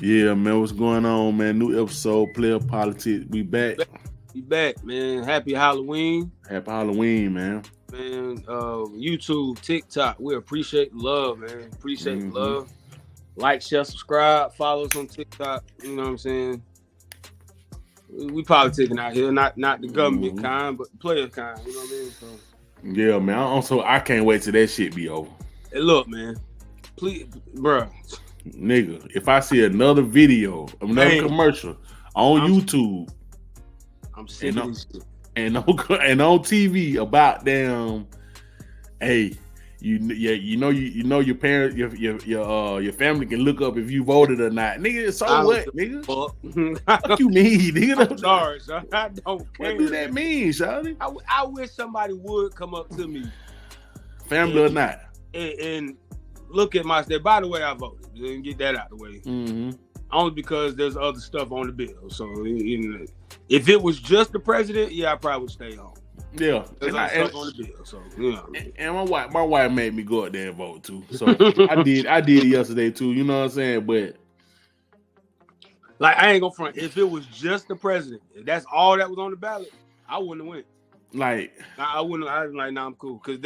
Yeah, man, what's going on, man? New episode, Playa Politics. We back. We back, man. Happy Halloween. Happy Halloween, man. Man, YouTube, TikTok. We appreciate the love, man. Appreciate the love. Like, share, subscribe, follow us on TikTok. You know what I'm saying? We politicking out here, not the government kind, but the player kind. You know what I mean? So, yeah, man. I can't wait till that shit be over. Hey, look, man. Please, bro. Nigga, if I see another video, another commercial on YouTube, I'm sick of this shit. And on TV about damn, hey, you know your parents, your family can look up if you voted or not, nigga. So what, nigga? Fuck you mean, nigga? I'm sorry, son. I don't care. What do that mean, Shawty? I wish somebody would come up to me, family or not, and look at my state. By the way, I voted. And get that out of the way. Only because there's other stuff on the bill. So if it was just the president, yeah, I probably would stay home. Yeah, there's other stuff on the bill. So and my wife made me go out there and vote too. So I did it yesterday too. You know what I'm saying? But like, I ain't gonna front. If it was just the president, if that's all that was on the ballot, I wouldn't have went. Like I wouldn't. I was like, nah, I'm cool, because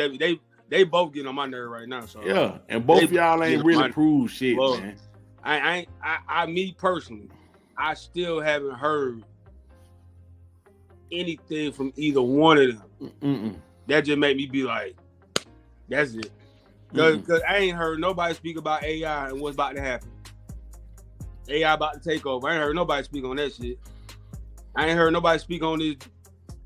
they both getting on my nerve right now. So yeah, and both of y'all ain't really proved shit, man. I me personally, I still haven't heard anything from either one of them. That just made me be like, that's it. Because I ain't heard nobody speak about AI and what's about to happen. AI about to take over. I ain't heard nobody speak on that shit. I ain't heard nobody speak on this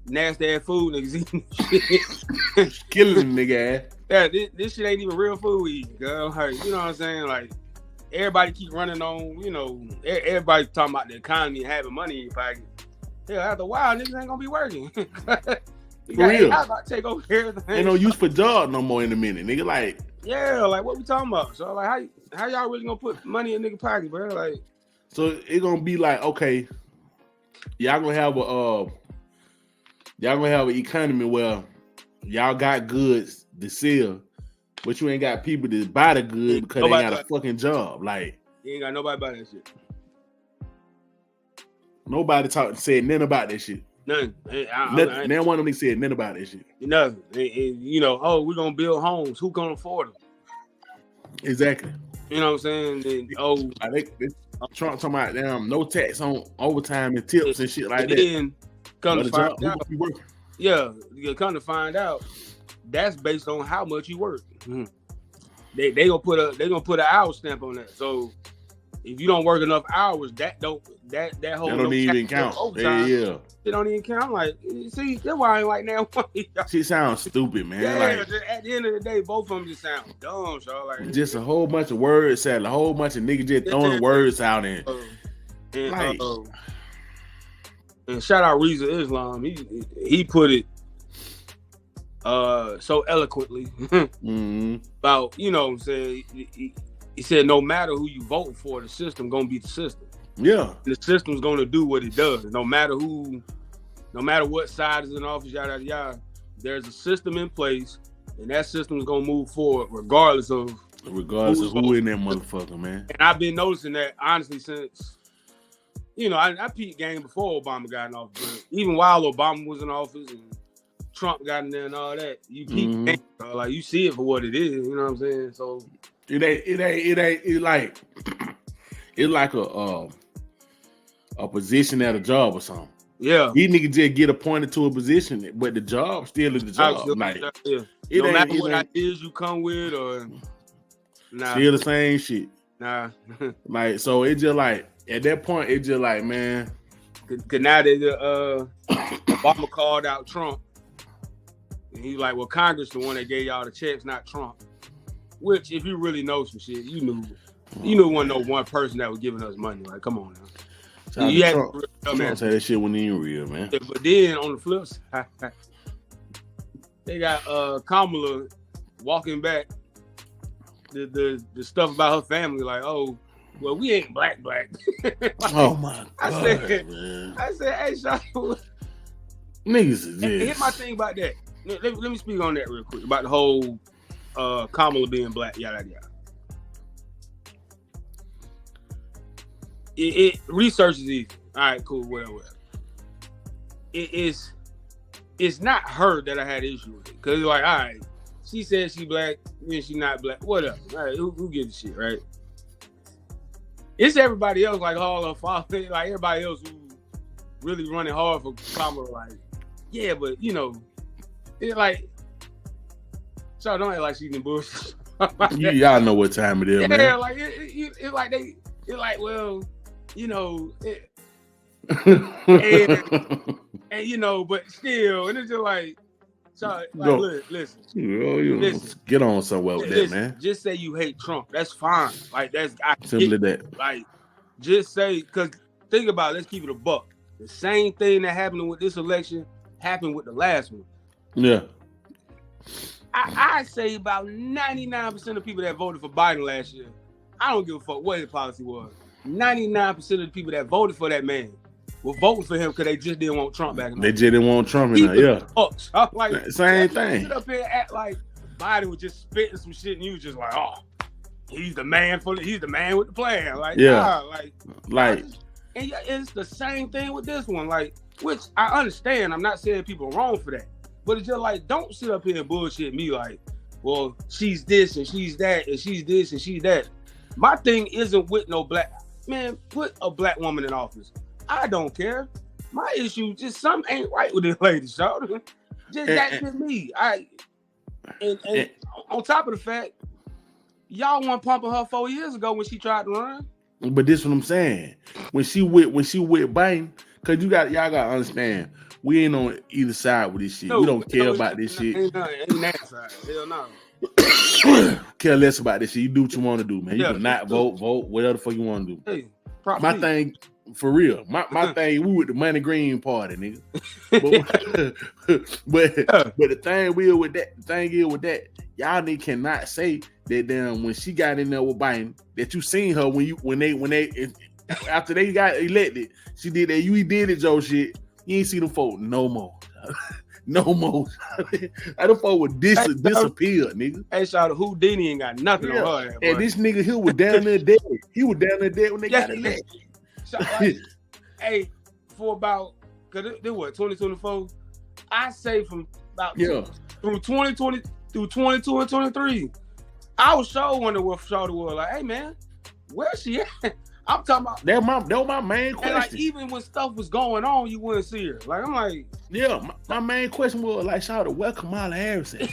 nasty ass food niggas eating shit. Killing nigga ass. Yeah, this shit ain't even real food we eat, girl. Like, you know what I'm saying? Like, everybody keep running on, everybody talking about the economy and having money in your pocket. Hell, after a while, niggas ain't gonna be working. For real. AI about to take over everything. Ain't no use for job no more in a minute, nigga. Like, yeah, like, what we talking about? So, like, how y'all really gonna put money in nigga pocket, bro? Like, so it gonna be like, okay, y'all gonna have an economy where y'all got goods to sell, but you ain't got people to buy the goods because they ain't got a fucking job. Like, you ain't got nobody buy that shit. Nobody said nothing about that shit. Nothing. Now one of them said nothing about that shit. Nothing. Oh, we're gonna build homes. Who gonna afford them? Exactly. You know what I'm saying? And, Trump talking about damn no tax on overtime and tips and shit like that. Then come to find out, you come to find out, that's based on how much you work. They gonna put an hour stamp on that. So if you don't work enough hours, that whole that don't even count. Yeah. It don't even count. Like, see, that's why I ain't like that. She sounds stupid, man. Yeah, like, at the end of the day, both of them just sound dumb, so like just a whole bunch of words, a whole bunch of niggas just throwing words out and shout out Reese of Islam. He put it so eloquently about, you know what I'm saying, he said no matter who you vote for, the system gonna be the system. Yeah. The system's gonna do what it does. No matter what side is in office, yada yada yada, there's a system in place, and that system is gonna move forward regardless of who in that motherfucker, man. And I've been noticing that honestly since, I peeped game before Obama got in office. But even while Obama was in office and Trump got in there and all that, you peep game, like you see it for what it is. You know what I'm saying? So it's like a position at a job or something. Yeah, these niggas just get appointed to a position, but the job still is the job. Like, no matter what ideas you come with, or still the same shit. Nah, like, so it just like at that point, it just like, man, cause now that Obama called out Trump, and he's like, well, Congress the one that gave y'all the checks, not Trump. Which, if you really know some shit, you knew it wasn't no one person that was giving us money. Like, come on now. Trump say that shit wasn't even real, man. But then on the flip side, they got Kamala walking back the stuff about her family, like, oh, well, we ain't black. Like, oh my god, man. I said, hey, Sean, niggas is this. Here's my thing about that. Let me speak on that real quick about the whole Kamala being black, yada yada. research is easy. All right, cool, whatever. It's not her that I had issue with it. Cause like, all right, she said she black, then she not black. Whatever. All right, who gives a shit, right? It's everybody else, like all her father, like everybody else who really running hard for Kamala, like, yeah, but you know, it's like, so don't act like she's in bullshit. Y'all know what time it is, man. Yeah, like it's like it's like, well, you know, and you know, but still, and it's just like, so like, no. listen, listen, get on somewhere with that, man. Just say you hate Trump. That's fine. Like simply that. Like, just say, because think about it, let's keep it a buck. The same thing that happened with this election happened with the last one. Yeah. I say about 99% of people that voted for Biden last year, I don't give a fuck what his policy was. 99% of the people that voted for that man were voting for him because they just didn't want Trump back. They just didn't want Trump in there, yeah. Like, same thing. Sit up here and act like Biden was just spitting some shit and you was just like, oh, he's the man with the plan. Like, yeah. Nah, and it's the same thing with this one. Like, which I understand. I'm not saying people are wrong for that. But it's just like, don't sit up here and bullshit me like, well, she's this and she's that and she's this and she's that. My thing isn't with no black man. Put a black woman in office. I don't care. My issue just something ain't right with this lady, so that's just me. And on top of the fact, y'all weren't pumping her 4 years ago when she tried to run. But this is what I'm saying. When she with Biden, because y'all gotta understand. We ain't on either side with this shit. We don't care about this shit. Ain't that side. Hell no. Care less about this shit. You do what you want to do, man. You can not vote, whatever the fuck you want to do. Hey, my thing, for real, my thing, we with the Money Green Party, nigga. but the thing is with that, y'all niggas cannot say that damn when she got in there with Biden that you seen her when they after they got elected, she did that you did it, Joe shit. You ain't see them folk no more. No more. I don't folk would disappear, nigga. Hey, shout out Houdini ain't got nothing on her. And this nigga here was down there dead. He was down there dead when they got elected. Hey, for about, because it was 2024, I say from about through 2020 through 22 and 23, I was sure wondering what Shawty was like. Hey man, where's she at? I'm talking about that was my main question. And like even when stuff was going on, you wouldn't see her. Like I'm like, yeah, my main question was like, Shawty, where Kamala Harris at?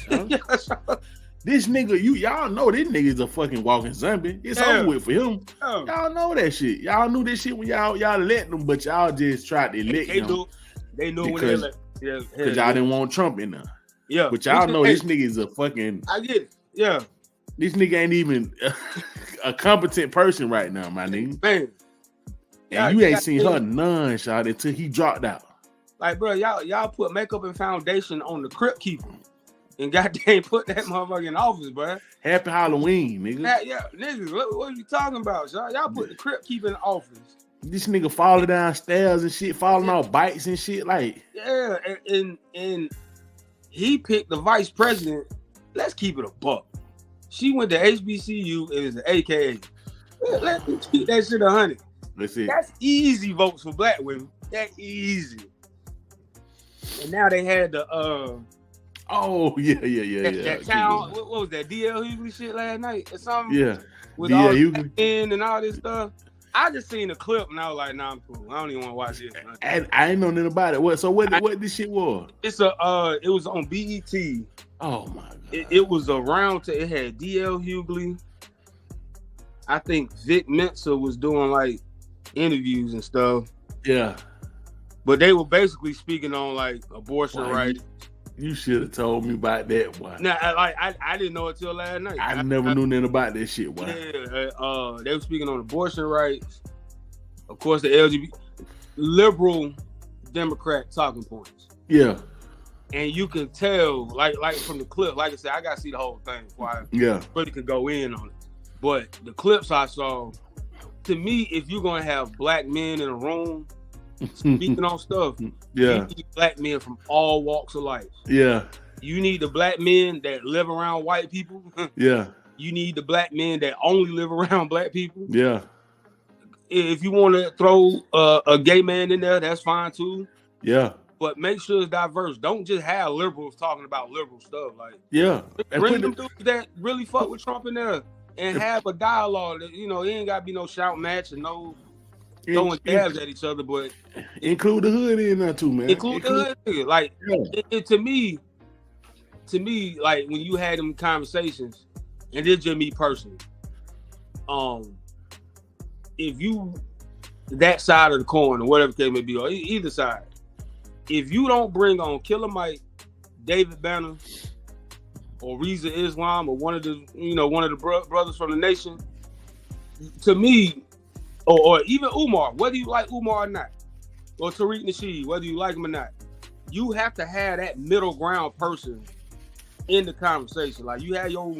This nigga, y'all know this nigga is a fucking walking zombie. It's over with for him. Y'all know that shit. Y'all knew this shit when y'all let them, but y'all just tried to elect him. They knew when they elect. Yeah, because y'all didn't want Trump in there. Yeah, but y'all know this nigga is a fucking. I get it. Yeah, this nigga ain't even a competent person right now, my nigga. Man, and you ain't seen her none, shot until he dropped out. Like, bro, y'all put makeup and foundation on the crypt keeper. And goddamn put that motherfucker in office, bro. Happy Halloween, nigga. Yeah, niggas, what are you talking about, y'all? Y'all put the crypt keeper in office. This nigga falling downstairs and shit, falling off bikes and shit, like. Yeah, and he picked the vice president. Let's keep it a buck. She went to HBCU and is an AKA. Let's keep that shit 100. That's easy votes for black women. That easy. And now they had the oh yeah. That town, what was that? DL Hughley shit last night or something? Yeah. With all the and all this stuff. I just seen the clip and I was like, nah, I'm cool. I don't even want to watch this. And I ain't know nothing about it. What this shit was? It's it was on BET. Oh my god. It was around it had DL Hughley. I think Vic Mensa was doing like interviews and stuff. Yeah. But they were basically speaking on like abortion rights. You should have told me about that one. Nah, I didn't know it till last night. I never knew nothing about that shit. Boy. Yeah, they were speaking on abortion rights. Of course, the LGBT liberal Democrat talking points. Yeah, and you can tell, like from the clip. Like I said, I gotta see the whole thing before I really could go in on it. But the clips I saw, to me, if you're gonna have black men in a room speaking on stuff, you need black men from all walks of life. Yeah. You need the black men that live around white people. Yeah. You need the black men that only live around black people. Yeah. if you want to throw a gay man in there, that's fine too. Yeah. But make sure it's diverse. Don't just have liberals talking about liberal stuff. Like, yeah, bring them dudes that really fuck with Trump in there and have a dialogue. That, you know, it ain't got to be no shout match and no throwing jabs at each other. But include the hood in there too, man. Include the hood. Like, to me, like when you had them conversations, and this just me personally, if you that side of the coin or whatever case may be, or either side. If you don't bring on Killer Mike, David Banner, or Reza Islam, or one of the brothers from the nation, to me, or even Umar, whether you like Umar or not, or Tariq Nasheed, whether you like him or not, you have to have that middle ground person in the conversation. Like you have your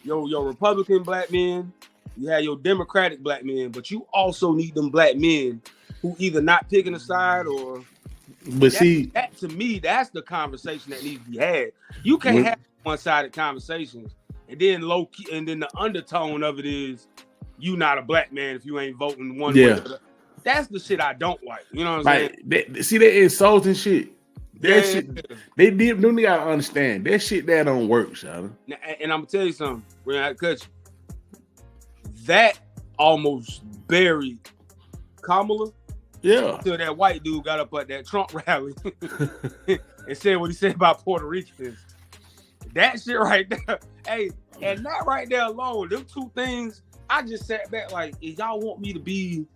Republican black men, you have your Democratic black men, but you also need them black men who either not picking a side or. But that to me, that's the conversation that needs to be had. You can't have one-sided conversations, and then low key, and then the undertone of it is you not a black man if you ain't voting one way. That's the shit I don't like. You know what I'm saying? See that insulting shit. That shit they gotta understand. That shit that don't work, Shawty. And I'm gonna tell you something, when I cut you. That almost buried Kamala. Yeah. Until that white dude got up at that Trump rally and said what he said about Puerto Ricans. That shit right there. Hey, and that right there alone, them two things, I just sat back like, if y'all want me to be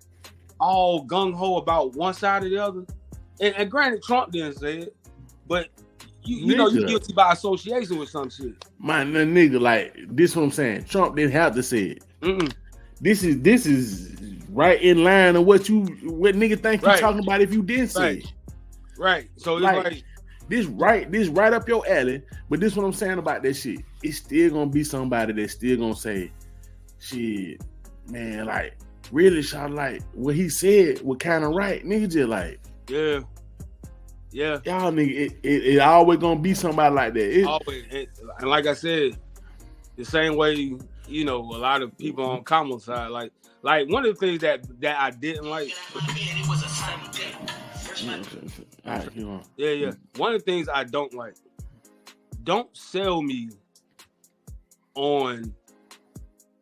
all gung-ho about one side or the other, and granted, Trump didn't say it, but you know you're guilty by association with some shit. My nigga, like, this what I'm saying. Trump didn't have to say it. Mm-mm. This is right in line of what nigga think you talking about if you didn't say it. Right. So it's like this right up your alley. But this what I'm saying about that shit. It's still gonna be somebody that's still gonna say, shit, man, like really shot like what he said was kind of right. Nigga just like y'all nigga, it always gonna be somebody like that. Always, and like I said, the same way, you know, a lot of people on Kamala's side, like one of the things that I didn't like. One of the things I don't like. Don't sell me on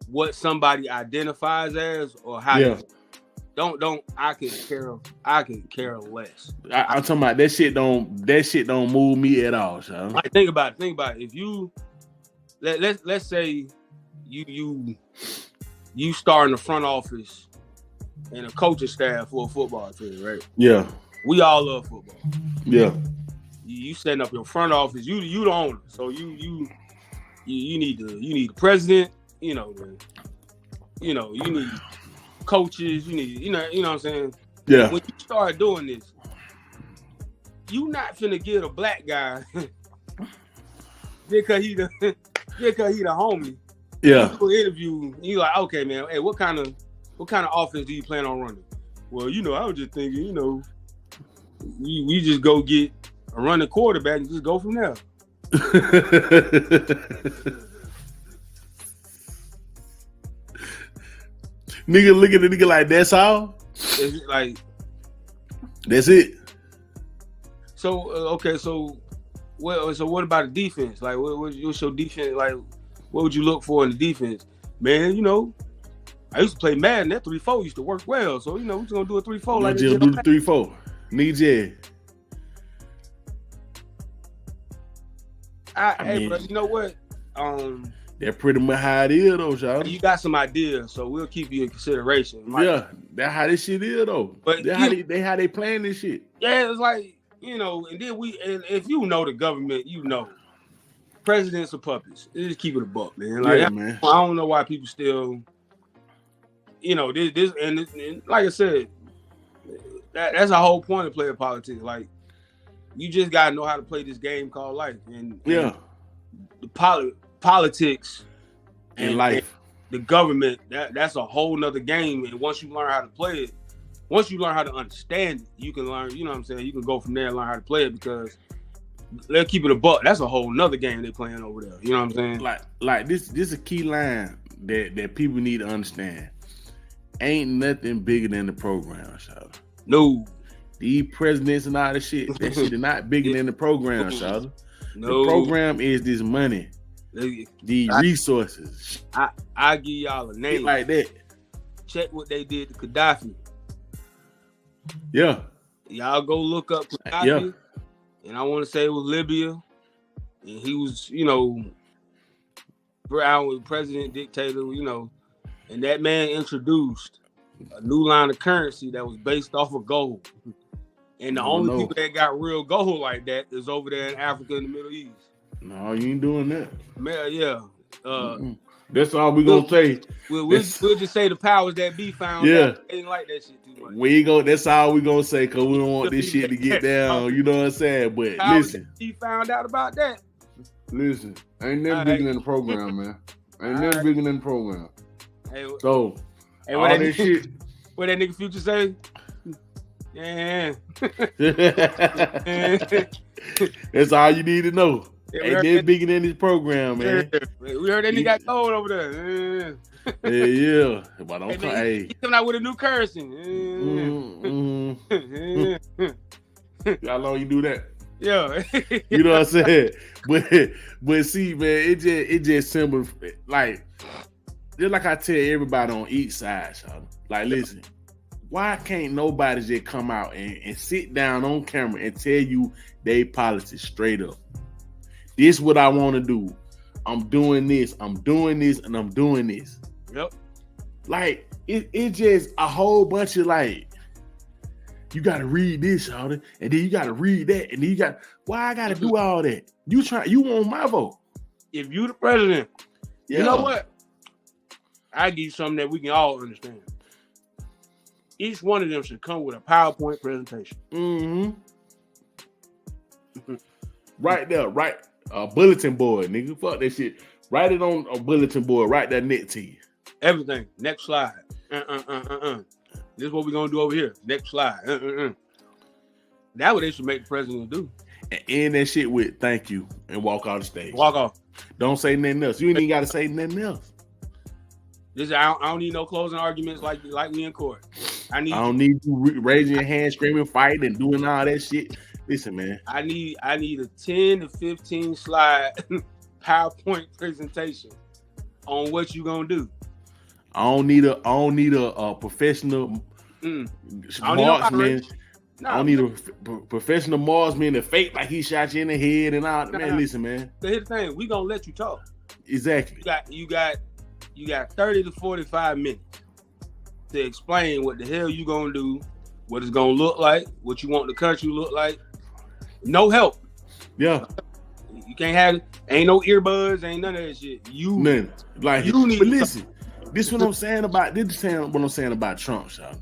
what somebody identifies as or how. Yeah. Don't. I can care less. I'm talking about that shit. Don't move me at all, son. Like think about it. If you let's say you start in the front office and a coaching staff for a football team, right? Yeah. We all love football. Yeah. You setting up your front office. You the owner, so you need the president. You need coaches. You know what I'm saying. Yeah. When you start doing this, you not finna get a black guy because he the homie. Yeah. You interview. You like, okay, man. Hey, what kind of offense do you plan on running? Well, I was just thinking, we just go get a running quarterback and just go from there. Nigga look at the nigga like that's all. It's like that's it. So okay, so what about the defense? Like, what's your defense? Like, what would you look for in the defense? Man, I used to play Madden. That 3-4 used to work well. So we're just gonna do a 3-4 like just do the 3-4. Nigga, hey, bro, you know what? That's pretty much how it is, though, y'all. You got some ideas, so we'll keep you in consideration. Yeah, that's how this shit is, though. But how they playing this shit. Yeah, it's like, and then and if you know the government, presidents are puppies. Just keep it a buck, man. Like, man. I don't know why people still, this and like I said, that's the whole point of Playa Politics. Like, you just gotta know how to play this game called life, and the politics and life, and the government. That's a whole nother game. And once you learn how to play it, once you learn how to understand it, you can learn. You know what I'm saying? You can go from there and learn how to play it because let's keep it a buck. That's a whole nother game they playing over there. You know what I'm saying? Like this is a key line that people need to understand. ain't nothing bigger than the program, Shawty. No. These presidents and all that shit is not bigger than the program, Shawty. No. The program is this money, the resources. I give y'all a name like that. Check what they did to Gaddafi. Yeah. Y'all go look up Gaddafi. Yeah. And I want to say it was Libya. And he was, president, dictator, and that man introduced a new line of currency that was based off of gold. And the only people that got real gold like that is over there in Africa and the Middle East. No, you ain't doing that. Yeah. That's all we're going to say. We'll just say the powers that be found out. They didn't like that shit too much. That's all we're going to say because we don't want this shit to get down. You know what I'm saying? But listen. He found out about that. Listen, ain't never bigger than the program, man. Ain't never bigger than the program. So, all that shit. What that nigga Future say? Yeah. That's all you need to know. Ain't never bigger than this program, man. We heard that nigga got gold over there. Yeah. But don't he coming out with a new currency. How long you do that? Yeah. You know what I'm saying? But see, man, it just simple. Like, just like I tell everybody on each side, y'all. Like, listen, why can't nobody just come out and sit down on camera and tell you they politics straight up? This is what I want to do. I'm doing this, and I'm doing this. Yep. Like, it just a whole bunch of like, you gotta read this, y'all, and then you gotta read that, and then you got, why I gotta do all that? You want my vote. If you the president, you know what? I give you something that we can all understand. Each one of them should come with a PowerPoint presentation. Mm-hmm. Right there, right. A bulletin board, nigga. Fuck that shit. Write it on a bulletin board. Write that next to you. Everything. Next slide. This is what we're gonna do over here. Next slide. That's what they should make the president do. And end that shit with thank you and walk off the stage. Walk off. Don't say nothing else. You ain't even gotta say nothing else. I don't need no closing arguments like we in court. I don't need you raising your hand, screaming, fighting, and doing all that shit. Listen, man. I need a 10 to 15 slide PowerPoint presentation on what you gonna do. I don't need a professional marksman. I don't need a professional marksman to fake like he shot you in the head and all. Man, listen, man. So here's the thing: we gonna let you talk. Exactly. You got 30 to 45 minutes to explain what the hell you gonna do, what it's gonna look like, what you want the country to look like. No help. Yeah. You can't have it. Ain't no earbuds. Ain't none of that shit. None. Like you need. But listen, this is what I'm saying about. This is what I'm saying about Trump, Sean.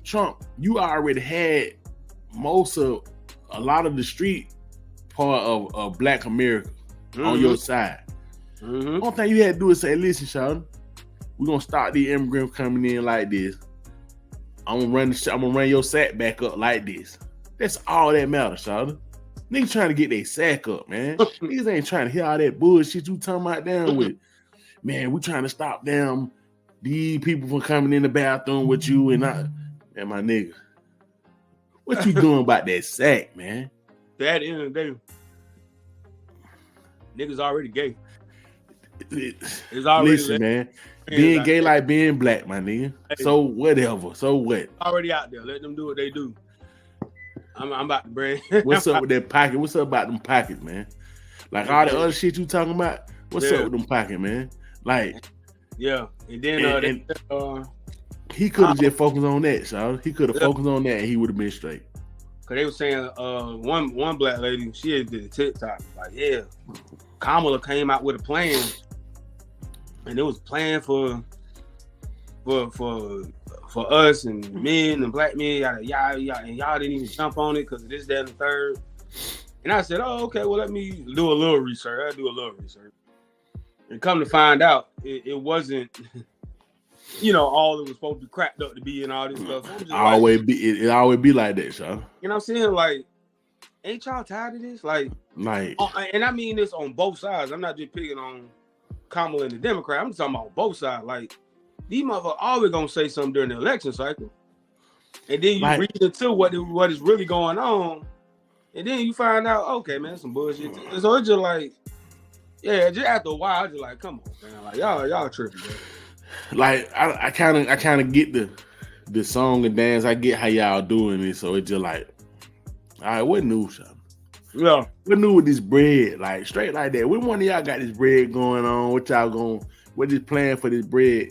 Trump, you already had a lot of the street part of Black America on your side. Mm-hmm. One thing you had to do is say, listen, Sean, we're gonna start the immigrants coming in like this. I'm gonna run your sack back up like this. That's all that matters, Sean. Niggas trying to get their sack up, man. Niggas ain't trying to hear all that bullshit you talking about down with. Man, we trying to stop them, these people from coming in the bathroom with you and I. Man, my nigga, what you doing about that sack, man? At the end of the day, niggas already gay. It's already listen, man. Being gay like being black, my nigga. Hey. So whatever. So what? Already out there. Let them do what they do. I'm about to bring. What's up with that pocket? What's up about them pockets, man? Like all the other shit you talking about. What's up with them pockets, man? Like, yeah. And then he could have just focused on that, so he could have focused on that and he would have been straight. Cause they were saying one black lady, she had did a TikTok, like, yeah, Kamala came out with a plan. And it was a plan for us and men and black men, y'all didn't even jump on it because of this, that, and the third. And I said, oh, okay, well, let me do a little research. I do a little research. And come to find out, it wasn't, all it was supposed to be cracked up to be and all this stuff. So it always be like that, Sean. You know what I'm saying? Like, ain't y'all tired of this? Like, and I mean this on both sides. I'm not just picking on Kamala and the Democrat. I'm just talking about both sides. Like, these motherfuckers always gonna say something during the election cycle. And then you Like, read into what is really going on, and then you find out, okay, man, some bullshit. So it's just like, yeah, just after a while, I just like, come on, man, like y'all tripping, bro. Like I kind of get the song and dance. I get how y'all doing it, so it's just like, all right, what new, son? Yeah, what new with this bread? Like straight like that. When one of y'all got this bread going on, what just playing for this bread?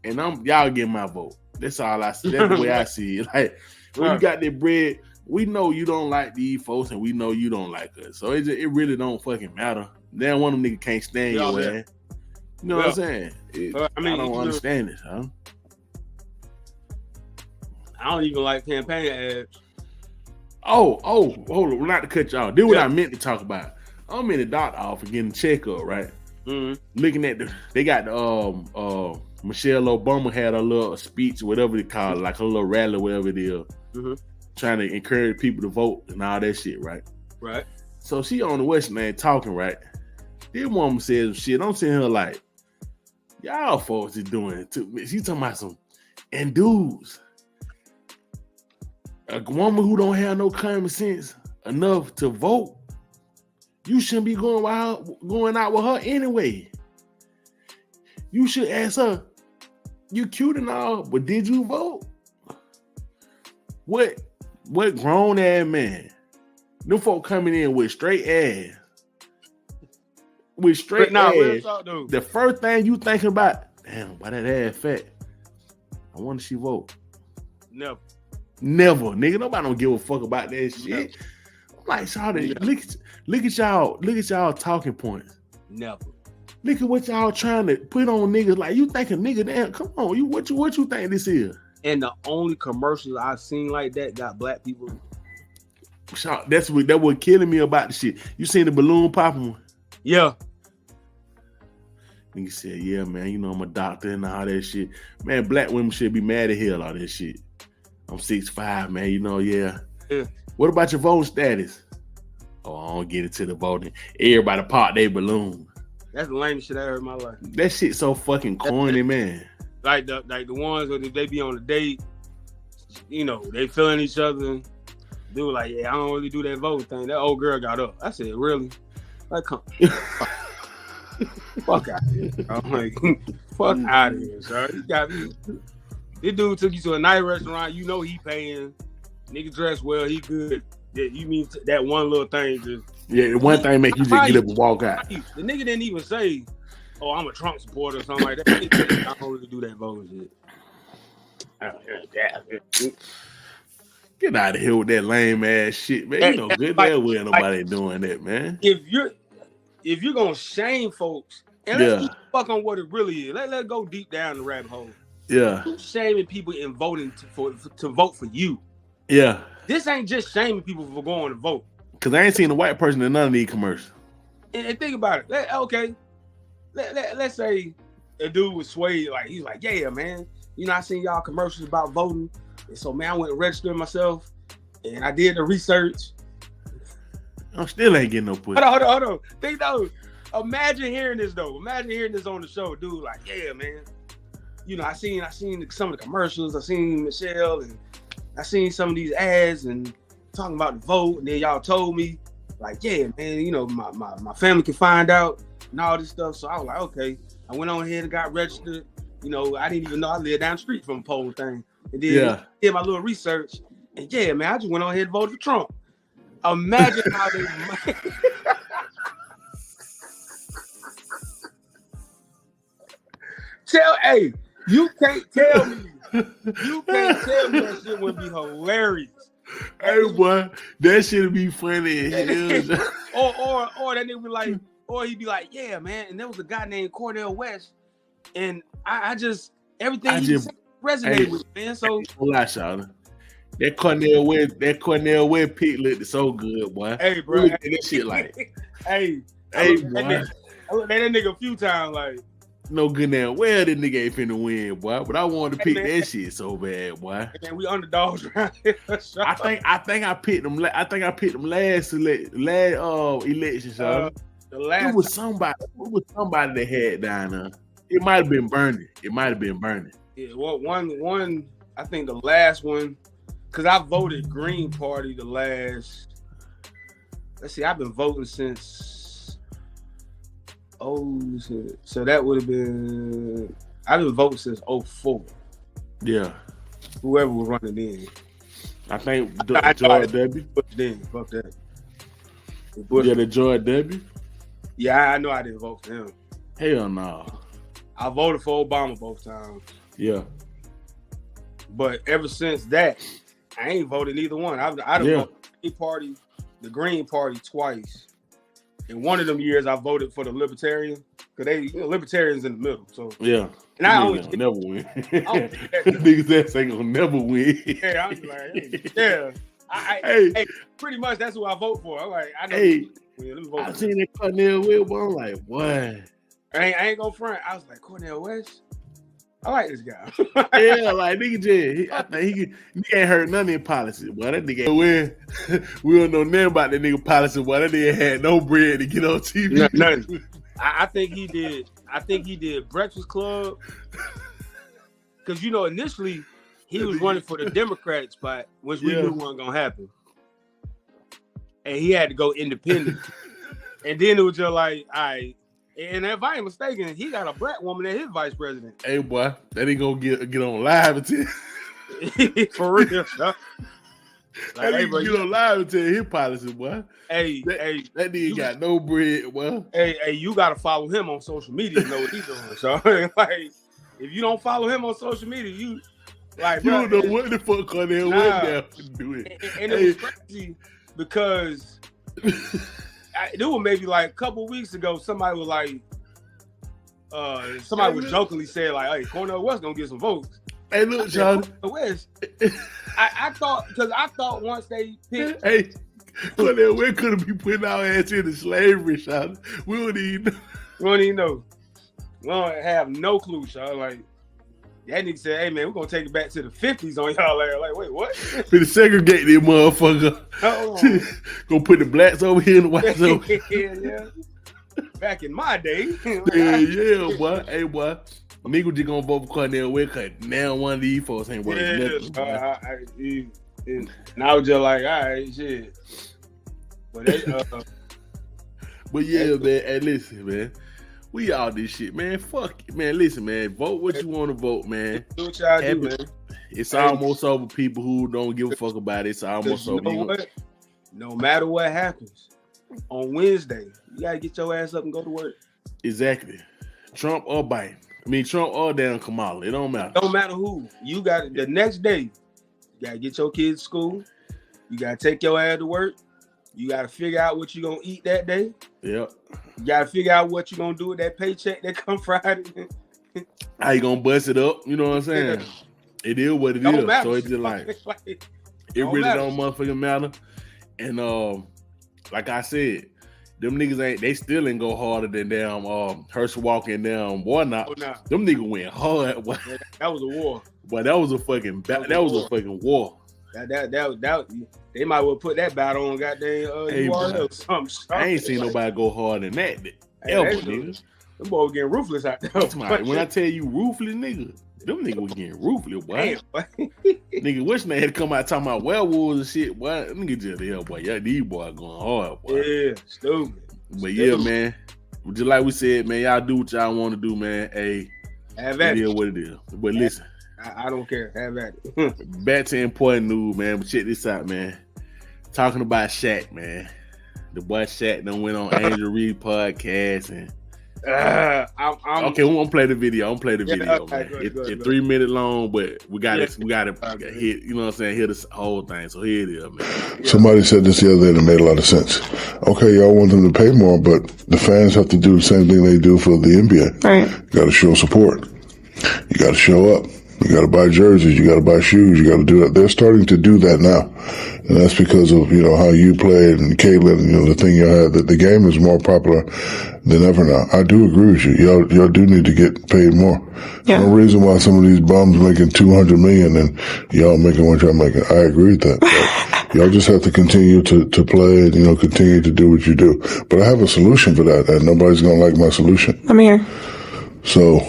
And y'all get my vote. That's all I see. That's the way I see it. Like when you got that bread, we know you don't like these folks, and we know you don't like us. So it really don't fucking matter. Then one of them niggas can't stand your ass. You know what I'm saying? I don't understand this, huh? I don't even like campaign ads. Oh, hold on. Not to cut y'all. This is what I meant to talk about. I'm in the doctor office getting a checkup, right? Mm-hmm. Looking at they got the Michelle Obama had a little speech, whatever they call it, like a little rally, whatever it is, trying to encourage people to vote and all that shit, right? Right. So she on the West man talking, right? This woman says some shit. I'm sitting here like, y'all folks is doing it too. She talking about some, and dudes, a woman who don't have no common sense enough to vote, you shouldn't be going out with her anyway. You should ask her, you cute and all, but did you vote? What grown ass man? Them folk coming in with straight ass. With straight ass. The first thing you thinking about, damn, why that ass fat? I wonder if she vote. Never. Nigga. Nobody don't give a fuck about that shit. Never. I'm like, Shawty, look at y'all talking points. Never. Look at what y'all trying to put on niggas. Like, you think a nigga, damn, come on, what you think this is? And the only commercials I've seen like that got black people. That's what killing me about the shit. You seen the balloon popping one? Yeah. Nigga said, yeah, man, you know I'm a doctor and all that shit. Man, black women should be mad at hell all that shit. I'm 6'5", man, you know, yeah. What about your voting status? Oh, I don't get into the voting. Everybody pop their balloon. That's the lamest shit I heard in my life. That shit so fucking corny, man. Like the ones where they be on a date, you know, they feeling each other. Dude, like, yeah, I don't really do that vote thing. That old girl got up. I said, really? Like, come fuck out of here. I'm like, fuck out of here, sir. You got me. This dude took you to a nice restaurant. You know he paying. Nigga dressed well. He good. Yeah, you mean that one little thing just. Yeah, the one thing make you just get up and walk out. The nigga didn't even say, oh, I'm a Trump supporter or something like that. I don't really do that voting shit. Get out of here with that lame ass shit, man. You know good damn well nobody doing that, man. If you're gonna shame folks, and let's keep fuck on what it really is. Let's go deep down the rabbit hole. Yeah. Who's shaming people in voting to vote for you? Yeah. This ain't just shaming people for going to vote. Cause I ain't seen a white person in none of these commercials. And think about it. Let's say a dude was swayed, like he's like, yeah, man. You know, I seen y'all commercials about voting, and so man, I went and registered myself, and I did the research. I still ain't getting no pussy. Hold on. Think though. Imagine hearing this though. Imagine hearing this on the show, dude. Like, yeah, man. You know, I seen some of the commercials. I seen Michelle, and I seen some of these ads and talking about the vote. And then y'all told me, like, yeah, man. You know, my family can find out and all this stuff. So I was like, okay. I went on ahead and got registered. You know, I didn't even know I lived down the street from a polling thing. And then did my little research. And yeah, man, I just went on ahead and voted for Trump. Imagine how they might. Hey, you can't tell me that shit would be hilarious. Hey, boy, that shit would be funny as hell. or that nigga be like, or he'd be like, yeah, man, and there was a guy named Cornell West, and I just everything he said resonated with me, man. So that Cornell West pick looked so good, boy. Hey, bro, that shit like, hey, boy. I looked at that nigga a few times, like. No good now. Well, this nigga ain't finna win, boy. But I wanted to pick that shit so bad, boy. Man, we underdogs around here. I think I picked them. I think I picked them last election. So the last it was somebody that had down there. It might have been Bernie. Yeah, well, one. I think the last one, because I voted Green Party the last. Let's see, I've been voting since. So that would have been. I've been voting since 2004. Yeah. Whoever was running then. I think George W. Then, fuck that. Yeah, the George W. Yeah, I know I didn't vote for him. Hell no. I voted for Obama both times. Yeah. But ever since that, I ain't voted either one. I voted the Green Party twice. In one of them years, I voted for the Libertarian because Libertarians in the middle. So yeah, and I always never win. Niggas ass ain't gonna never win. Yeah, I'm like, yeah. Hey, pretty much that's who I vote for. I'm like, I know. Hey, let me vote I seen that Cornell West, but I'm like, what? I ain't gonna front. I was like, Cornell West. I like this guy. Yeah, like nigga, I think he ain't heard none of his policies. Boy, that nigga we don't know nothing about that nigga policy. Boy, that nigga had no bread to get on TV. Nothing. I think he did. I think he did Breakfast Club because initially he was running for the Democratic spot, which we knew wasn't gonna happen, and he had to go independent. And then it was just like, all right. And if I ain't mistaken, he got a black woman as his vice president. Hey, boy, that ain't gonna get on live and tell. For real, huh? Like, hey, bro, get on live and tell his policy, boy. Hey, that nigga got no bread, boy. Hey, you gotta follow him on social media to know what he's doing. So, like, if you don't follow him on social media, you don't know what the fuck Cornell went down to do it. And it was crazy because. It was maybe like a couple weeks ago. Somebody was like, jokingly said like, "Hey, Cornell West gonna get some votes." Hey, look, John West. I thought once they picked, hey, Cornell West couldn't be putting our ass into slavery, Sean. We don't even know. We don't have no clue, Sean. Like that nigga said, "Hey man, we're gonna take it back to the 50s on y'all." Like, wait, what? We segregate this motherfucker. Gonna put the blacks over here and the whites over here. Yeah. Back in my day. yeah, boy. Hey, boy. Nigga just gonna vote for Cornell West because now one of these folks ain't worth nothing. And I was just like, all right, shit. But but yeah, man. Hey, listen, man. We all this shit, man. Fuck it, man. Listen, man. Vote what you want to vote, man. Do what y'all do, man. It's almost over. People who don't give a fuck about it. It's almost over. No matter what happens, on Wednesday, you gotta get your ass up and go to work. Exactly. Trump or Biden. I mean, Trump or damn Kamala. It don't matter. Don't matter who. You got the next day. You gotta get your kids to school. You gotta take your ass to work. You gotta figure out what you're gonna eat that day. Yep. You gotta figure out what you're gonna do with that paycheck that come Friday. How you gonna bust it up? You know what I'm saying? It is what it is. Matter. So it's just like it really don't motherfucking matter. And like I said, them niggas they still ain't go harder than damn Herschel Walker and damn Warnock. Oh, nah. Them niggas went hard. Yeah, that was a war. But that was a fucking a fucking war. That they might well put that battle on goddamn URL or something. I ain't seen nobody go harder than that ever, niggas. Them boys getting ruthless out there. When I tell you ruthless, nigga, them niggas was getting ruthless, boy. Nigga, wish they had to come out talking about werewolves and shit, boy. Nigga just hell, boy. Yeah, these boys going hard, boy. Yeah, stupid. But yeah, man. Just like we said, man, y'all do what y'all want to do, man. Hey, have at it is what it is. But listen. I don't care. Have at it. Back to important news, man. But check this out, man. Talking about Shaq, man. The boy Shaq done went on Angel Reese podcast and okay, we won't play the video. I'm play the video, man. It's 3 minutes long, but we got to hit. You know what I'm saying? Hit the whole thing. So here it is, man. Somebody said this the other day that made a lot of sense. Okay, y'all want them to pay more, but the fans have to do the same thing they do for the NBA. Right. You got to show support. You got to show up. You got to buy jerseys. You got to buy shoes. You got to do that. They're starting to do that now. And that's because of, how you played and Caitlin and, the thing you had, that the game is more popular than ever now. I do agree with you. Y'all do need to get paid more. Yeah. No reason why some of these bums making $200 million and y'all making what y'all making. I agree with that. But y'all just have to continue to play and, continue to do what you do. But I have a solution for that, and nobody's going to like my solution. I'm here. So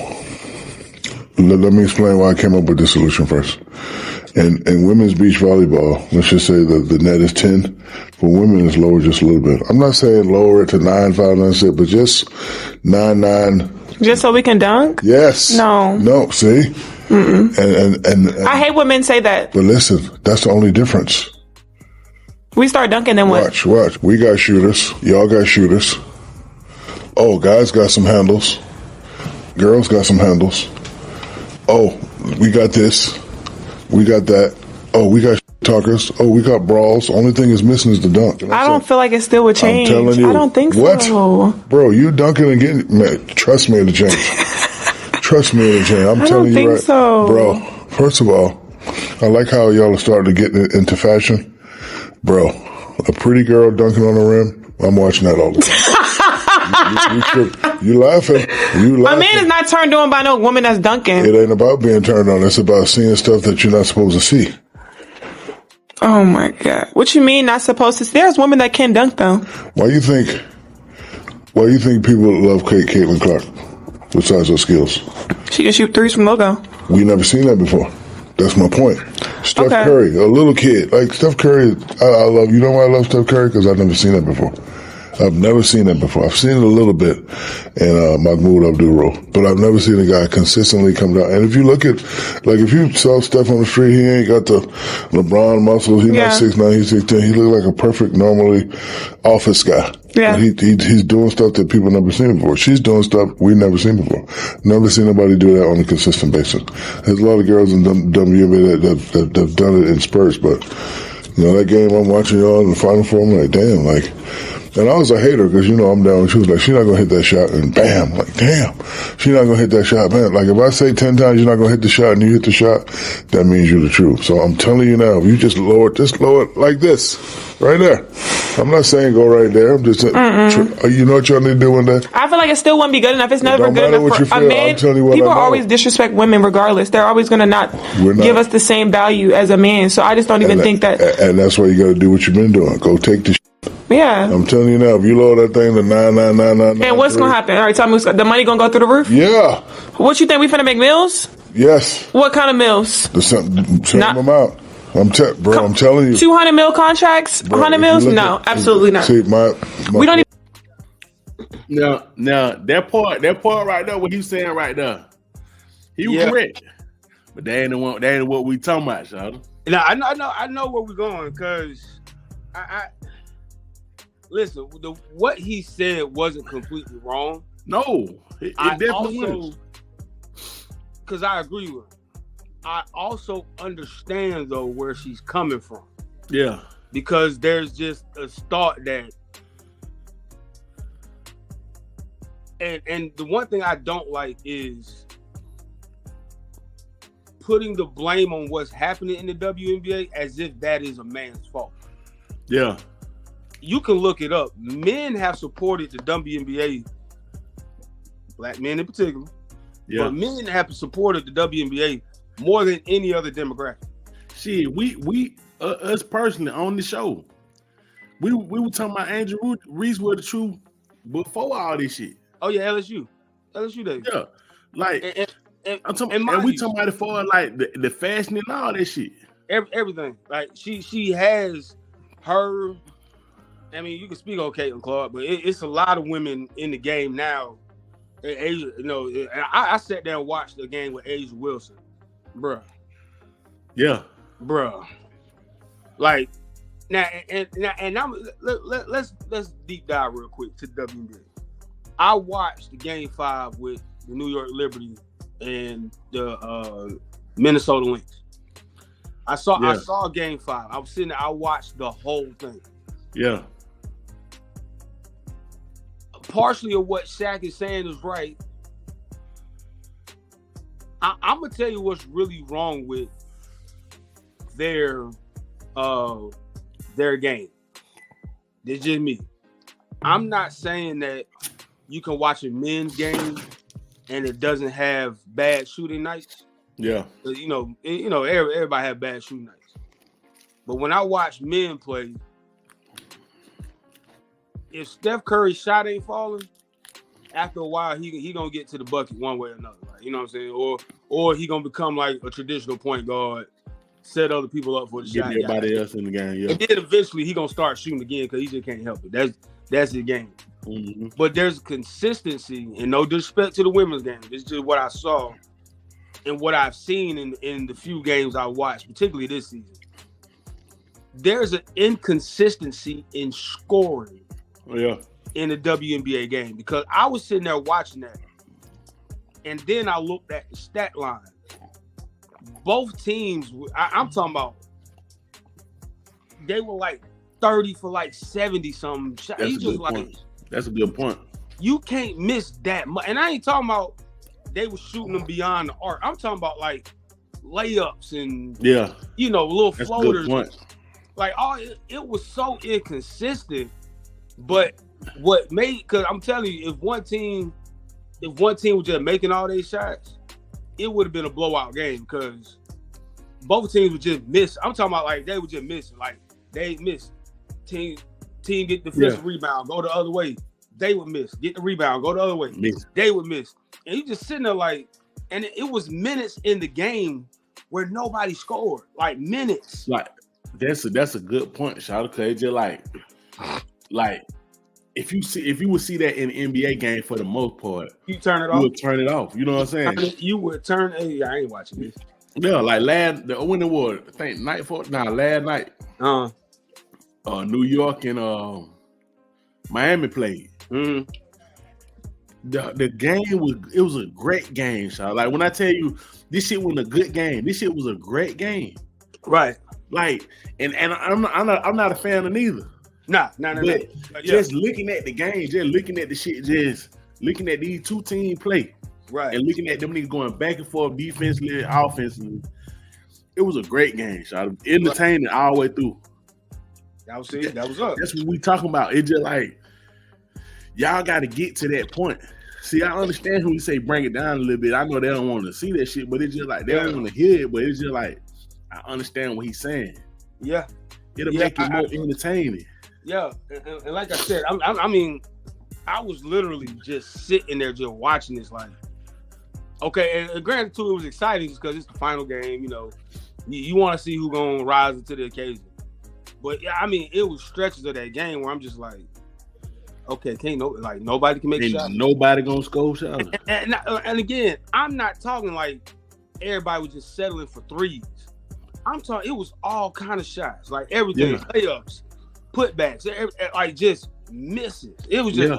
let me explain why I came up with this solution first. In women's beach volleyball, let's just say that the net is 10. For women, it's lower just a little bit. I'm not saying lower it to 9, 5, 9, 6, but just 9, 9. Just so we can dunk? Yes. No. See? And I hate when men say that. But listen, that's the only difference. We start dunking, then what? Watch. We got shooters. Y'all got shooters. Oh, guys got some handles. Girls got some handles. Oh, we got this. We got that. Oh, we got talkers. Oh, we got brawls. Only thing is missing is the dunk. I don't feel like it still would change. I'm telling you. I don't think what? so. Bro, you dunking and getting, man, trust me, it'll change. Trust me, it'll change. I'm telling you right. So. Bro, first of all, I like how y'all are starting to get into fashion. Bro, a pretty girl dunking on the rim, I'm watching that all the time. You laughing. A man is not turned on by no woman that's dunking. It ain't about being turned on. It's about seeing stuff that you're not supposed to see. Oh, my God. What you mean not supposed to see? There's women that can dunk, though. Why you think people love Caitlin Clark besides her skills? She can shoot threes from logo. We never seen that before. That's my point. Steph Curry, a little kid. Like, Steph Curry, I love, you know why I love Steph Curry? Because I've never seen that before. I've never seen that before. I've seen it a little bit in Mahmoud Abdul-Roh, but I've never seen a guy consistently come down. And if you look at, like, if you saw Steph on the street, he ain't got the LeBron muscles. He's not 6'9", he's 6'10". He look like a perfect, normally office guy. Yeah. He's doing stuff that people never seen before. She's doing stuff we never seen before. Never seen nobody do that on a consistent basis. There's a lot of girls in WNBA that have done it in spurts, but, you know, that game I'm watching y'all in the Final Four, I'm like, damn, like, and I was a hater because, you know, I'm down. She was like, she's not going to hit that shot. And bam, like, damn, she's not going to hit that shot. Man, like, if I say 10 times you're not going to hit the shot and you hit the shot, that means you're the truth. So I'm telling you now, if you just lower it like this, right there. I'm not saying go right there. I'm just saying, you know what y'all need to do one day? I feel like it still wouldn't be good enough. It's never good enough for a man. I'm telling you what people always disrespect women regardless. They're always going to not give us the same value as a man. So I just don't even think that. And that's why you got to do what you've been doing. Go take the Yeah. I'm telling you now, if you lower that thing to 99999. And what's going to happen? All right, tell me, the money going to go through the roof? Yeah. What you think, we finna make meals? Yes. What kind of meals? The same amount. I'm telling you. 200 mil contracts? 100 mils? No, absolutely not. See, we don't even. Now, that part right there, what he's saying right there, he was correct. But that ain't what we talking about, Shawty. Now, I know where we're going, because I listen, what he said wasn't completely wrong. No, it definitely was. Because I agree with him. I also understand, though, where she's coming from. Yeah. Because there's just a thought that, and the one thing I don't like is putting the blame on what's happening in the WNBA as if that is a man's fault. Yeah. You can look it up. Men have supported the WNBA, black men in particular. Yeah. But men have supported the WNBA more than any other demographic. Shit, we us personally on the show, we were talking about Angel Reese with the truth before all this shit. Oh yeah, LSU days. Yeah, like and we talking about it for like the fashion and all that shit. Everything. Like she has her. I mean, you can speak on Caitlin Clark, but it's a lot of women in the game now. Asia, you know, I sat there and watched the game with Asia Wilson, bruh. Yeah, bruh. Like now, and let's deep dive real quick to the WNBA. I watched the Game 5 with the New York Liberty and the Minnesota Lynx. I saw Game 5. I was sitting there. I watched the whole thing. Yeah. Partially of what Shaq is saying is right. I'm gonna tell you what's really wrong with their game. It's just me. I'm not saying that you can watch a men's game and it doesn't have bad shooting nights. Yeah. You know, everybody have bad shooting nights. But when I watch men play, if Steph Curry's shot ain't falling, after a while, he gonna get to the bucket one way or another. Like, you know what I'm saying? Or he gonna become like a traditional point guard, set other people up for the shot. Get everybody else in the game, yeah. And then eventually he gonna start shooting again because he just can't help it. That's his game. Mm-hmm. But there's consistency, and no disrespect to the women's game. This is just what I saw and what I've seen in the few games I watched, particularly this season. There's an inconsistency in scoring in the WNBA game, because I was sitting there watching that, and then I looked at the stat line. Both teams, I'm talking about, they were like 30 for like 70 something. That's a good point. You can't miss that much. And I ain't talking about they were shooting them beyond the arc. I'm talking about like layups and little floaters. Like it was so inconsistent. But what made, because I'm telling you, if one team was just making all their shots, it would have been a blowout game, because both teams would just miss. I'm talking about like they were just missing. Like they missed. Team get the defensive rebound, go the other way. They would miss. Get the rebound, go the other way. They would miss. And you just sitting there like, and it was minutes in the game where nobody scored. Like minutes. Like that's a good point, Shawty, because it's just like if you would see that in an NBA game for the most part, you turn it off. You would turn it off. You know what I'm saying? You would turn. Hey, I ain't watching this. Yeah, like last night. New York and Miami played. Mm-hmm. The game was a great game, Shawty. Like when I tell you this shit wasn't a good game, this shit was a great game. Right. Like, and I'm not a fan of neither. Nah. Just looking at the game, just looking at the shit, just looking at these two teams play, right, and looking at them niggas going back and forth defensively, offensively, it was a great game, Shawty. Entertaining all the way through. That was it. That was up. That's what we talking about. It's just like y'all got to get to that point. See, I understand when you say bring it down a little bit. I know they don't want to see that shit, but it's just like they don't want to hear it. But it's just like I understand what he's saying. Yeah, it'll make it more entertaining. Yeah, and like I said, I mean, I was literally just sitting there just watching this. Like, okay, and granted, too, it was exciting because it's the final game. You know, you want to see who's gonna rise to the occasion. But yeah, I mean, it was stretches of that game where I'm just like, okay, nobody can make shots. Nobody gonna score shots. And again, I'm not talking like everybody was just settling for threes. I'm talking, it was all kind of shots, like everything, layups, putbacks, like just misses. It was just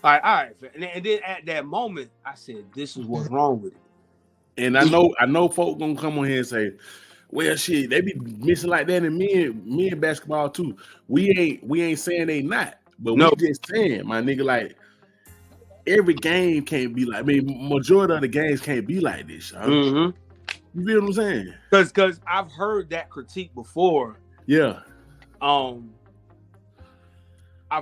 like, all right. And then at that moment, I said, "This is what's wrong with it." And I know, folk gonna come on here and say, "Well, shit, they be missing like that in men basketball too." We ain't saying they not, but we just saying, my nigga, like every game can't be like. I mean, majority of the games can't be like this. Mm-hmm. You feel what I'm saying? Because I've heard that critique before. Yeah. I've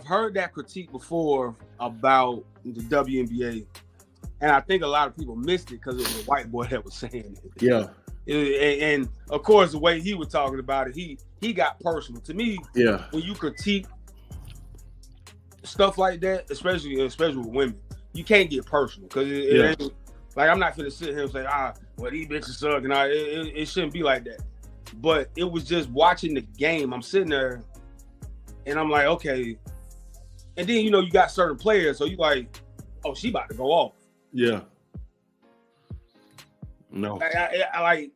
heard that critique before about the WNBA, and I think a lot of people missed it because it was a white boy that was saying it. Yeah. And of course, the way he was talking about it, he got personal. To me, when you critique stuff like that, especially with women, you can't get personal because it ain't like, I'm not finna sit here and say, well, these bitches suck, and it shouldn't be like that. But it was just watching the game. I'm sitting there, and I'm like, okay. And then you got certain players, so you like, oh, she about to go off. Yeah. No. I like,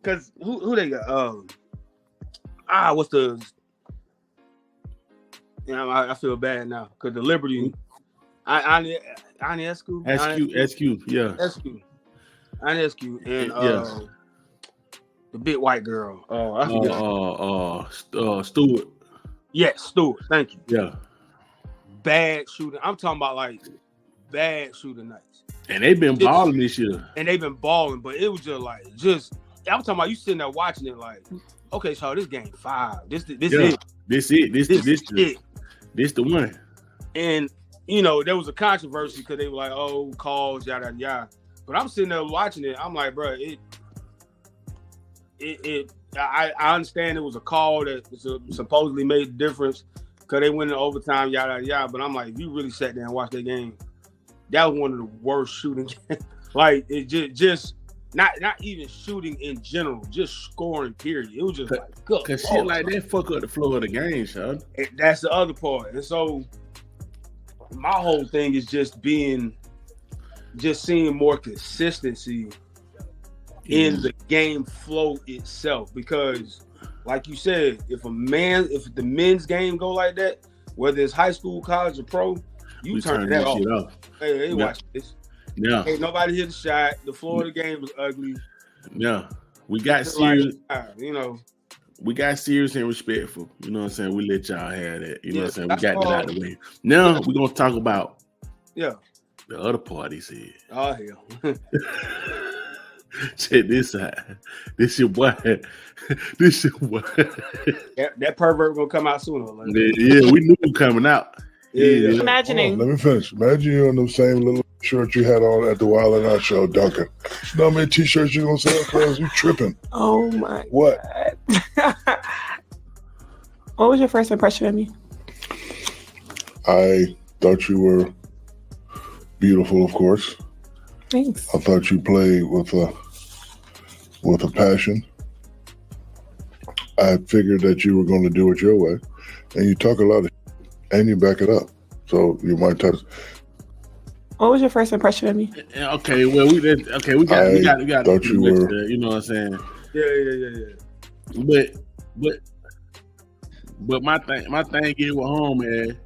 because who they got? What's the? I feel bad now because the Liberty. Ionescu, and the big white girl. I forget. Stewart. Yes, Stewart. Thank you. Yeah. Bad shooting. I'm talking about like bad shooting nights. And they've been balling this year. And they've been balling, but it was I'm talking about you sitting there watching it like, okay, so this game 5. This it. This it. This the one. And there was a controversy because they were like, oh, calls, yada yada. But I'm sitting there watching it. I'm like, bro, I understand it was a call that supposedly made the difference because they went in overtime, yada yada. But I'm like, if you really sat there and watched that game, that was one of the worst shooting. Like it just not even shooting in general, just scoring. Period. It was just like good. Cause shit like that fuck up the flow of the game, son. And that's the other part. And so my whole thing is just seeing more consistency in the game flow itself. Because, like you said, if the men's game go like that, whether it's high school, college, or pro, you turn that off. Hey, watch this. Yeah. Ain't nobody hit a shot. The floor of the game was ugly. Yeah. We got serious. We got serious and respectful. You know what I'm saying? We let y'all have that. You know what I'm saying? We got that out of the way. Now we're gonna talk about the other party said. Oh hell. Check this out. This your boy. This your boy. That pervert gonna come out sooner. Yeah, we knew him coming out. Yeah. Imagining. Let me finish. Imagine you in the same little shirt you had on at the Wild and Out show, Duncan. You know how many t-shirts you gonna sell, cuz? You tripping. Oh my What? God. What was your first impression of me? I thought you were beautiful, of course. Thanks. I thought you played with a passion. I figured that you were going to do it your way, and you talk a lot of and you back it up. So you might touch. What was your first impression of me? Okay, well we got. Thought you were. You know what I'm saying? Yeah. But my thing is with home, man.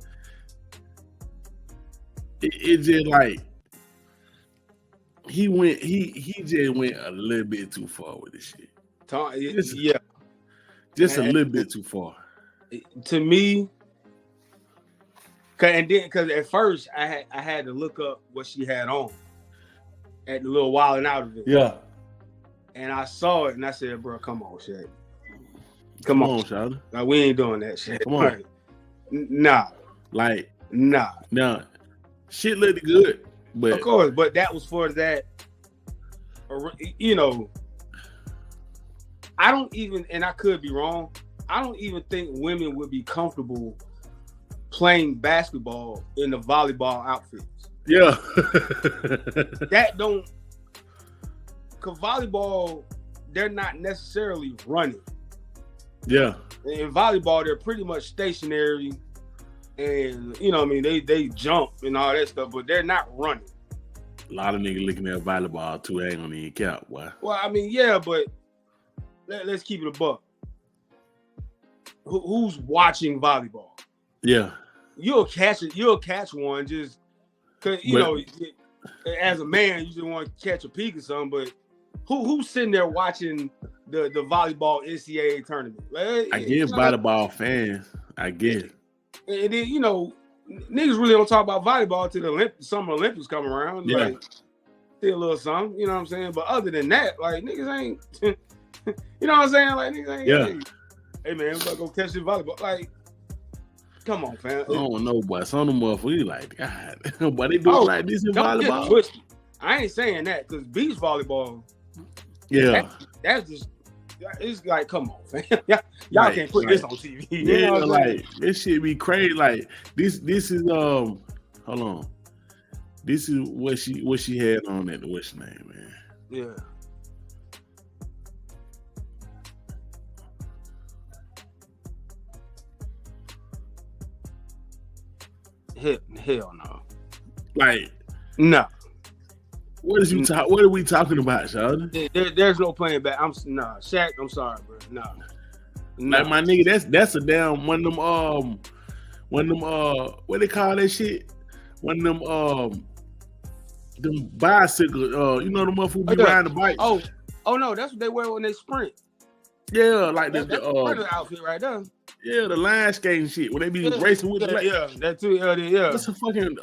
It just like he just went a little bit too far with this shit. Just a little bit too far. To me, because at first I had to look up what she had on at the little Wild and Out of it. Yeah. And I saw it and I said, bro, come on, Shaq. Come on, Shaq. Like, we ain't doing that shit. Come on. Nah. Like, nah. Shit looked good. But of course, but that was for that, I don't even, and I could be wrong, I don't even think women would be comfortable playing basketball in the volleyball outfits. Yeah. That don't, because volleyball, they're not necessarily running. Yeah. In volleyball, they're pretty much stationary and, they jump and all that stuff, but they're not running. A lot of niggas looking at volleyball too, ain't gonna even count, boy. Well, I mean, yeah, but let's keep it a buck. Who's watching volleyball? Yeah. You'll catch one just because, as a man, you just want to catch a peek or something, but who's sitting there watching the volleyball NCAA tournament? Like, I get volleyball fans. I get it. And then, niggas really don't talk about volleyball till the Summer Olympics come around. Yeah. Like, still a little something, you know what I'm saying? But other than that, like, niggas ain't, you know what I'm saying? Like, niggas ain't, hey man, we're gonna go catch this volleyball. Like, come on, fam. I don't know, boy. Some of them motherfuckers like, God, but they do it like this in volleyball. I ain't saying that because beach volleyball, that's just, it's like, come on, fam. Y'all can't put this on TV. Yeah, like this shit be crazy. Like this is hold on. This is what she had on at the what's name, man. Yeah. Hell no. Like no. What are we talking about, Sean? There's no playing back. Shaq, I'm sorry, bro. No. Like my nigga, that's a damn one of them what they call that shit? One of them bicycle, the motherfucker be riding the bike. Oh no, that's what they wear when they sprint. Yeah, like that's the outfit right there. Yeah, the line skating shit when they be racing with the yeah, that too. Yeah, that's a fucking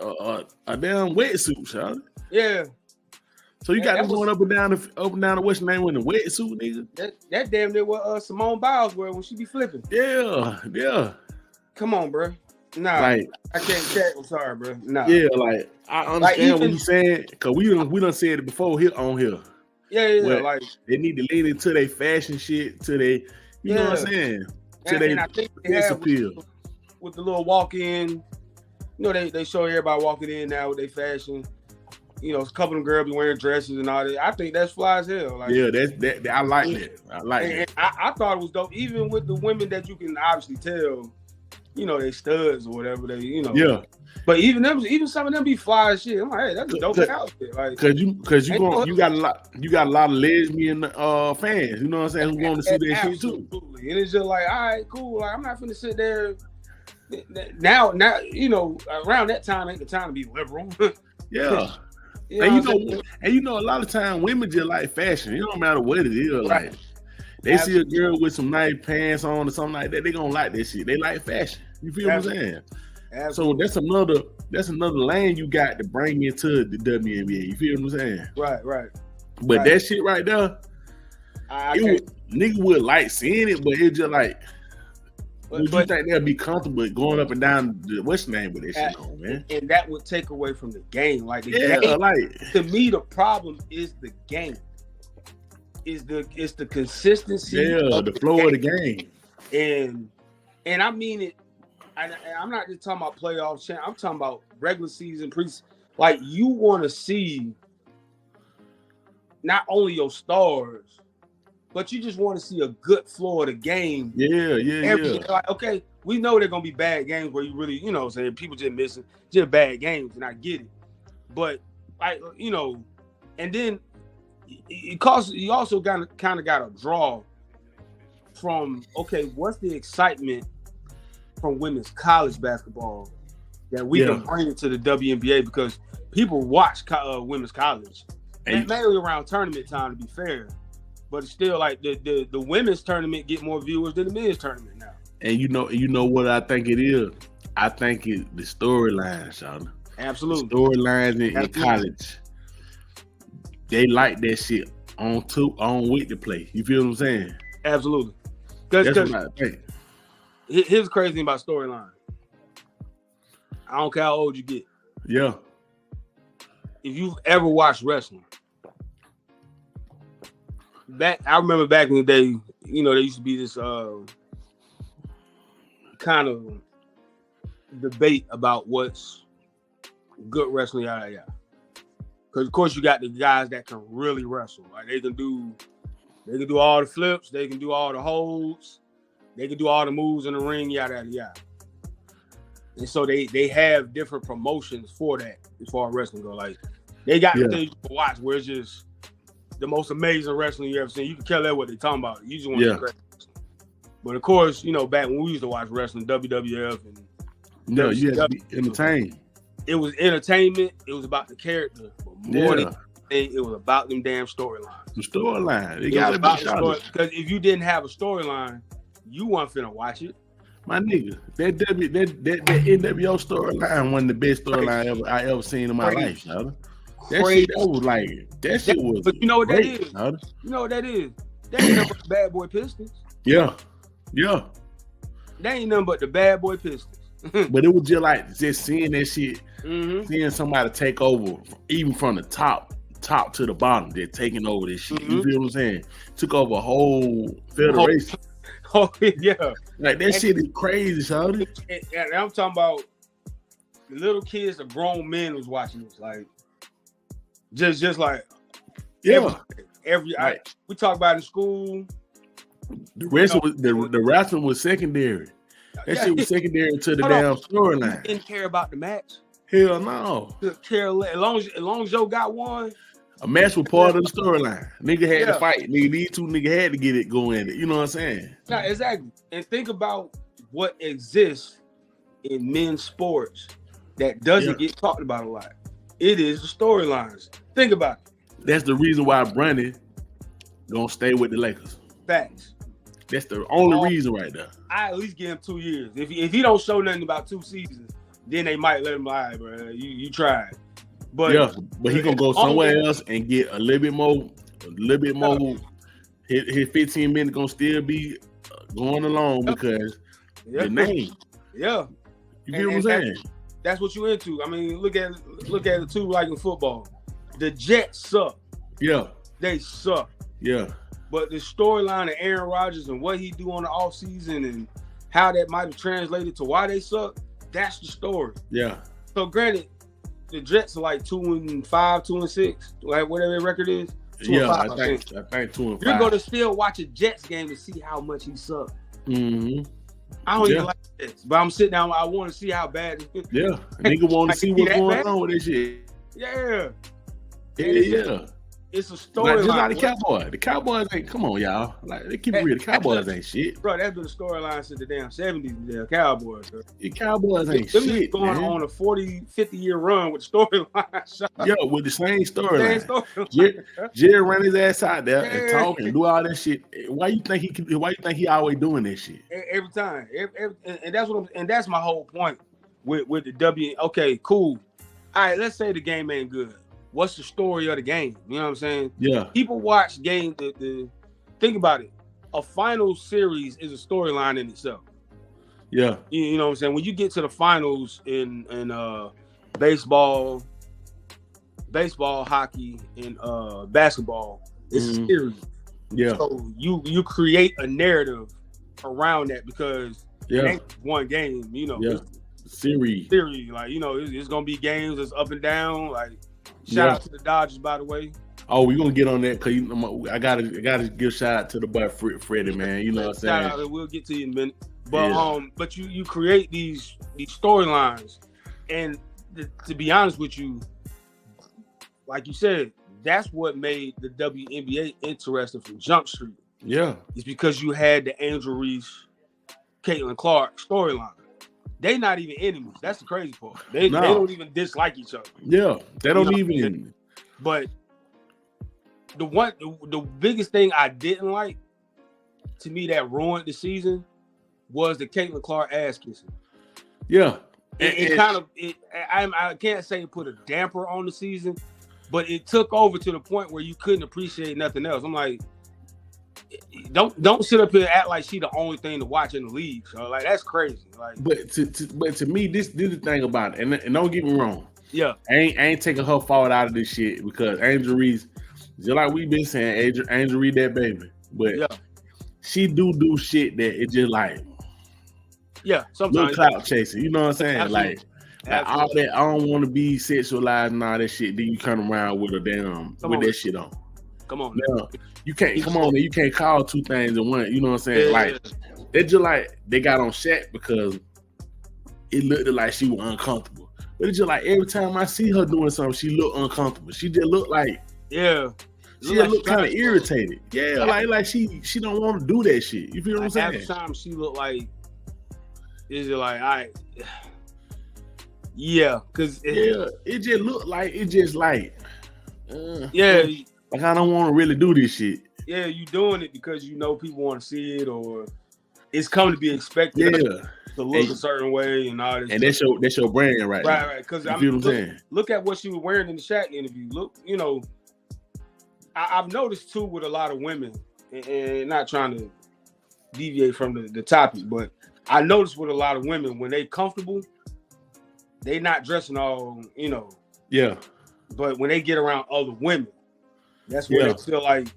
a damn wetsuit, Sean. Yeah. So you got them going up and down the what's name in the wetsuit, nigga? That damn near what Simone Biles wear when she be flipping. Yeah. Come on, bro. Nah, like, I can't check. I'm sorry, bro. Nah. Yeah, like I understand what you're saying because we done said it before here on here. Yeah. Like they need to lean into their fashion shit, to their, you know what I'm saying, to their sex appeal. With the little walk in, they show everybody walking in now with their fashion. you know, a couple of them girls be wearing dresses and all that. I think that's fly as hell. Like, yeah, that I like that. I like that. I thought it was dope, even with the women that you can obviously tell, you know, they studs or whatever they, you know. Yeah. But even some of them be fly as shit. I'm like, hey, that's a dope outfit. Like, cause you got a lot of lesbian fans. You know what I'm saying? Who want to see that shit too. And it's just like, all right, cool. Like, I'm not finna sit there. Now, you know, around that time ain't the time to be liberal. Yeah. And you know, a lot of time women just like fashion. It don't matter what it is. Right. Like, they see a girl with some nice pants on or something like that, they gonna like that shit. They like fashion. You feel what I'm saying? Absolutely. So that's another lane you got to bring into the WNBA. You feel what I'm saying? Right. But that shit right there, nigga would like seeing it, but it's just like, would you think they'll be comfortable going up and down what's the name with that shit on, man? And that would take away from the game. Like the game, like, to me, the problem is the game. It's the consistency. Yeah, the flow of the game. And I mean it. I'm not just talking about playoff champ. I'm talking about regular season, like, you want to see not only your stars, but you just want to see a good flow of the game. Yeah. Like, okay, we know they're gonna be bad games where you really, you know what I'm saying, people just missing, just bad games, and I get it. But, like, you know, and then you also kind of got to draw from, okay, what's the excitement from women's college basketball that we can bring to the WNBA, because people watch women's college, and mainly around tournament time, to be fair. But it's still like the women's tournament get more viewers than the men's tournament now. And you know what I think it is? I think it's the storylines, Sean. Absolutely. The storylines in college. They like that shit on with the play. You feel what I'm saying? Absolutely. That's what I think. Here's the crazy thing about storyline. I don't care how old you get. Yeah. If you've ever watched wrestling, I remember back in the day, you know, there used to be this kind of debate about what's good wrestling, yada. Because of course you got the guys that can really wrestle. Like, they can do all the flips, they can do all the holds, they can do all the moves in the ring, yada. And so they have different promotions for that as far as wrestling go. Like, they got the things you can watch where it's just the most amazing wrestling you ever seen. You can tell that what they're talking about. You just want to see great wrestling. But of course, you know, back when we used to watch wrestling, WWF and WCW, you had to be entertained. It was entertainment. It was about the character. But more than anything, it was about them damn storylines. The storyline. It gotta be shot. Because if you didn't have a storyline, you weren't finna watch it. My nigga, that NWO storyline wasn't the best storyline I ever seen in my life, brother. That shit was. But you know what great, that is? Brother. You know what that is? That ain't nothing but the Bad Boy Pistons. Yeah. That ain't nothing but the Bad Boy Pistons. But it was just seeing that shit, seeing somebody take over, even from the top to the bottom, they're taking over this shit. You feel what I'm saying? Took over a whole federation. Oh yeah, like that shit is crazy, son. And I'm talking about the little kids, the grown men was watching this, like just like we talk about in school. The rest was the wrestling was secondary. That shit was secondary to the damn storyline. Didn't care about the match. Hell no. Care as long as Joe got one. A match was part of the storyline. Nigga had to fight. These two niggas had to get it going. You know what I'm saying? Yeah, exactly. And think about what exists in men's sports that doesn't get talked about a lot. It is the storylines. Think about it. That's the reason why Bronny gonna stay with the Lakers. Facts. That's the only reason right there. I at least give him 2 years. If he don't show nothing about 2 seasons, then they might let him lie, bro. You tried. But he gonna go somewhere else and get a little bit more. His 15 minutes gonna still be going along because the name. Yeah. You feel what I'm saying? That's what you into. I mean, look at it too, like in football. The Jets suck. Yeah. They suck. Yeah. But the storyline of Aaron Rodgers and what he do on the offseason and how that might have translated to why they suck, that's the story. Yeah. So granted, the Jets are like 2-5, 2-6, like whatever their record is. 2-5, I think 2-5. You're gonna still watch a Jets game to see how much he sucked. Mm-hmm. I don't even like Jets, but I'm sitting down. I want to see how bad. Yeah, nigga want to see what's going on with this shit. Yeah. It's a storyline. Just like the Cowboys. The Cowboys ain't. Come on, y'all. Like they keep it real. The Cowboys ain't shit, bro. That's been the storyline since the damn 70s. The damn Cowboys. Bro. The Cowboys ain't shit. Going on a 40-50 year run with the storyline. Yeah, with the same storyline. Jerry ran his ass out there and talk and do all that shit. Why you think he always doing that shit every time? And that's what. And that's my whole point with the W. Okay, cool. All right, let's say the game ain't good. What's the story of the game? You know what I'm saying? Yeah. People watch games. Think about it. A final series is a storyline in itself. Yeah. You know what I'm saying? When you get to the finals in baseball, hockey, and basketball, it's a series. Yeah. So you create a narrative around that because it ain't one game. You know. Yeah. Series. Like it's gonna be games that's up and down. Like. Shout out to the Dodgers, by the way. Oh, we're gonna get on that because I gotta give shout out to the boy Freddie, man. You know what I'm saying? Shout out, we'll get to you in a minute. But but you create these storylines, and to be honest with you, like you said, that's what made the WNBA interesting from Jump Street. Yeah, it's because you had the Angel Reese, Caitlin Clark storyline. They not even enemies. That's the crazy part. They don't even dislike each other. Yeah, they don't even. But the biggest thing I didn't like, to me, that ruined the season, was the Caitlin Clark ass kissing. Yeah, I can't say it put a damper on the season, but it took over to the point where you couldn't appreciate nothing else. I'm like, don't sit up here and act like she the only thing to watch in the league. So like that's crazy. Like, but to me, this is the thing about it, and don't get me wrong. Yeah, I ain't taking her fault out of this shit because Angel Reese, just like we've been saying, Angel Reese that baby, but she do shit that it just like sometimes clout chasing. You know what I'm saying? Absolutely. Like all that. I don't want to be sexualized and all that shit. Then you come around with a damn that shit on. Come on, now. You can't you can't call two things in one. You know what I'm saying? Like they just like they got on Shaq because it looked like she was uncomfortable. But it's just like every time I see her doing something, she look uncomfortable. She just look like she just look kind of irritated. Yeah, like she don't want to do that shit. You feel what I'm saying? Every time she look like is it like because it just look like like I don't want to really do this shit. Yeah, you doing it because you know people want to see it, or it's come to be expected to look a certain way and all this. And that's your brand, right? Right. Because you feel what I'm saying? Look at what she was wearing in the Shaq interview. Look, I've noticed too with a lot of women, and not trying to deviate from the topic, but I noticed with a lot of women when they comfortable, they not dressing all, Yeah. But when they get around other women, that's where they feel like,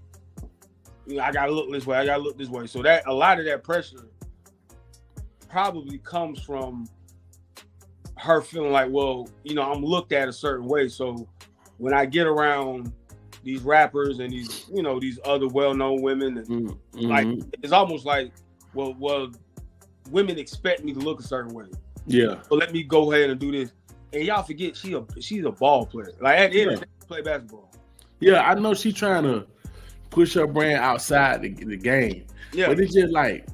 I gotta look this way. I gotta look this way. So that a lot of that pressure probably comes from her feeling like, well, I'm looked at a certain way. So when I get around these rappers and these, these other well-known women, and like it's almost like, well, women expect me to look a certain way. Yeah. So let me go ahead and do this. And y'all forget she's a ball player. Like at the end of the day, play basketball. Yeah, I know she's trying to push her brand outside the game. Yeah, but it's just like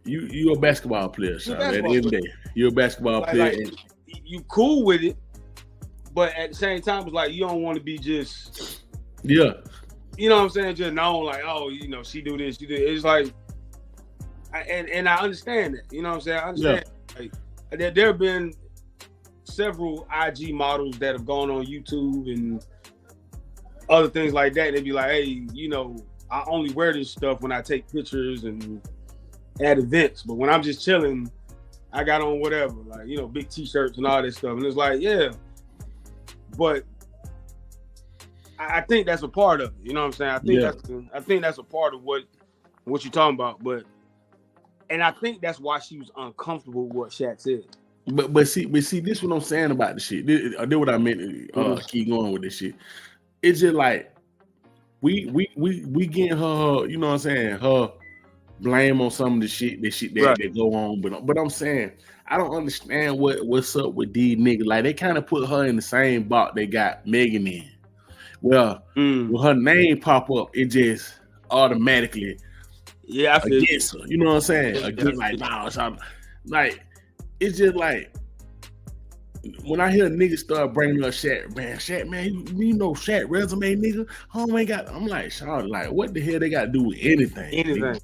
you a basketball player. So at the end of the day, you're a basketball player. And you cool with it, but at the same time, it's like you don't want to be just you know what I'm saying, just known like, oh, she do this, she do. It's like, and I understand that. You know what I'm saying? I understand. Like, there have been several IG models that have gone on YouTube and other things like that. They'd be like, hey, I only wear this stuff when I take pictures and at events. But when I'm just chilling, I got on whatever, like, big t-shirts and all this stuff. And it's like, yeah. But I think that's a part of it. You know what I'm saying? I think that's a part of what you're talking about. And I think that's why she was uncomfortable with what Shaq said. But see, this what I'm saying about the shit. This what I meant. Keep going with this shit. It's just like we getting her, you know what I'm saying, her blame on some of the shit that go on. But I'm saying I don't understand what's up with these niggas. Like they kind of put her in the same box they got Megan in. Well, when her name pop up, it just automatically against her. You know what I'm saying? Against like it's just like when I hear niggas start bringing up Shaq, man, you know Shaq resume, nigga. Home ain't got. I'm like, Shaq, like, what the hell they got to do with anything? Anything.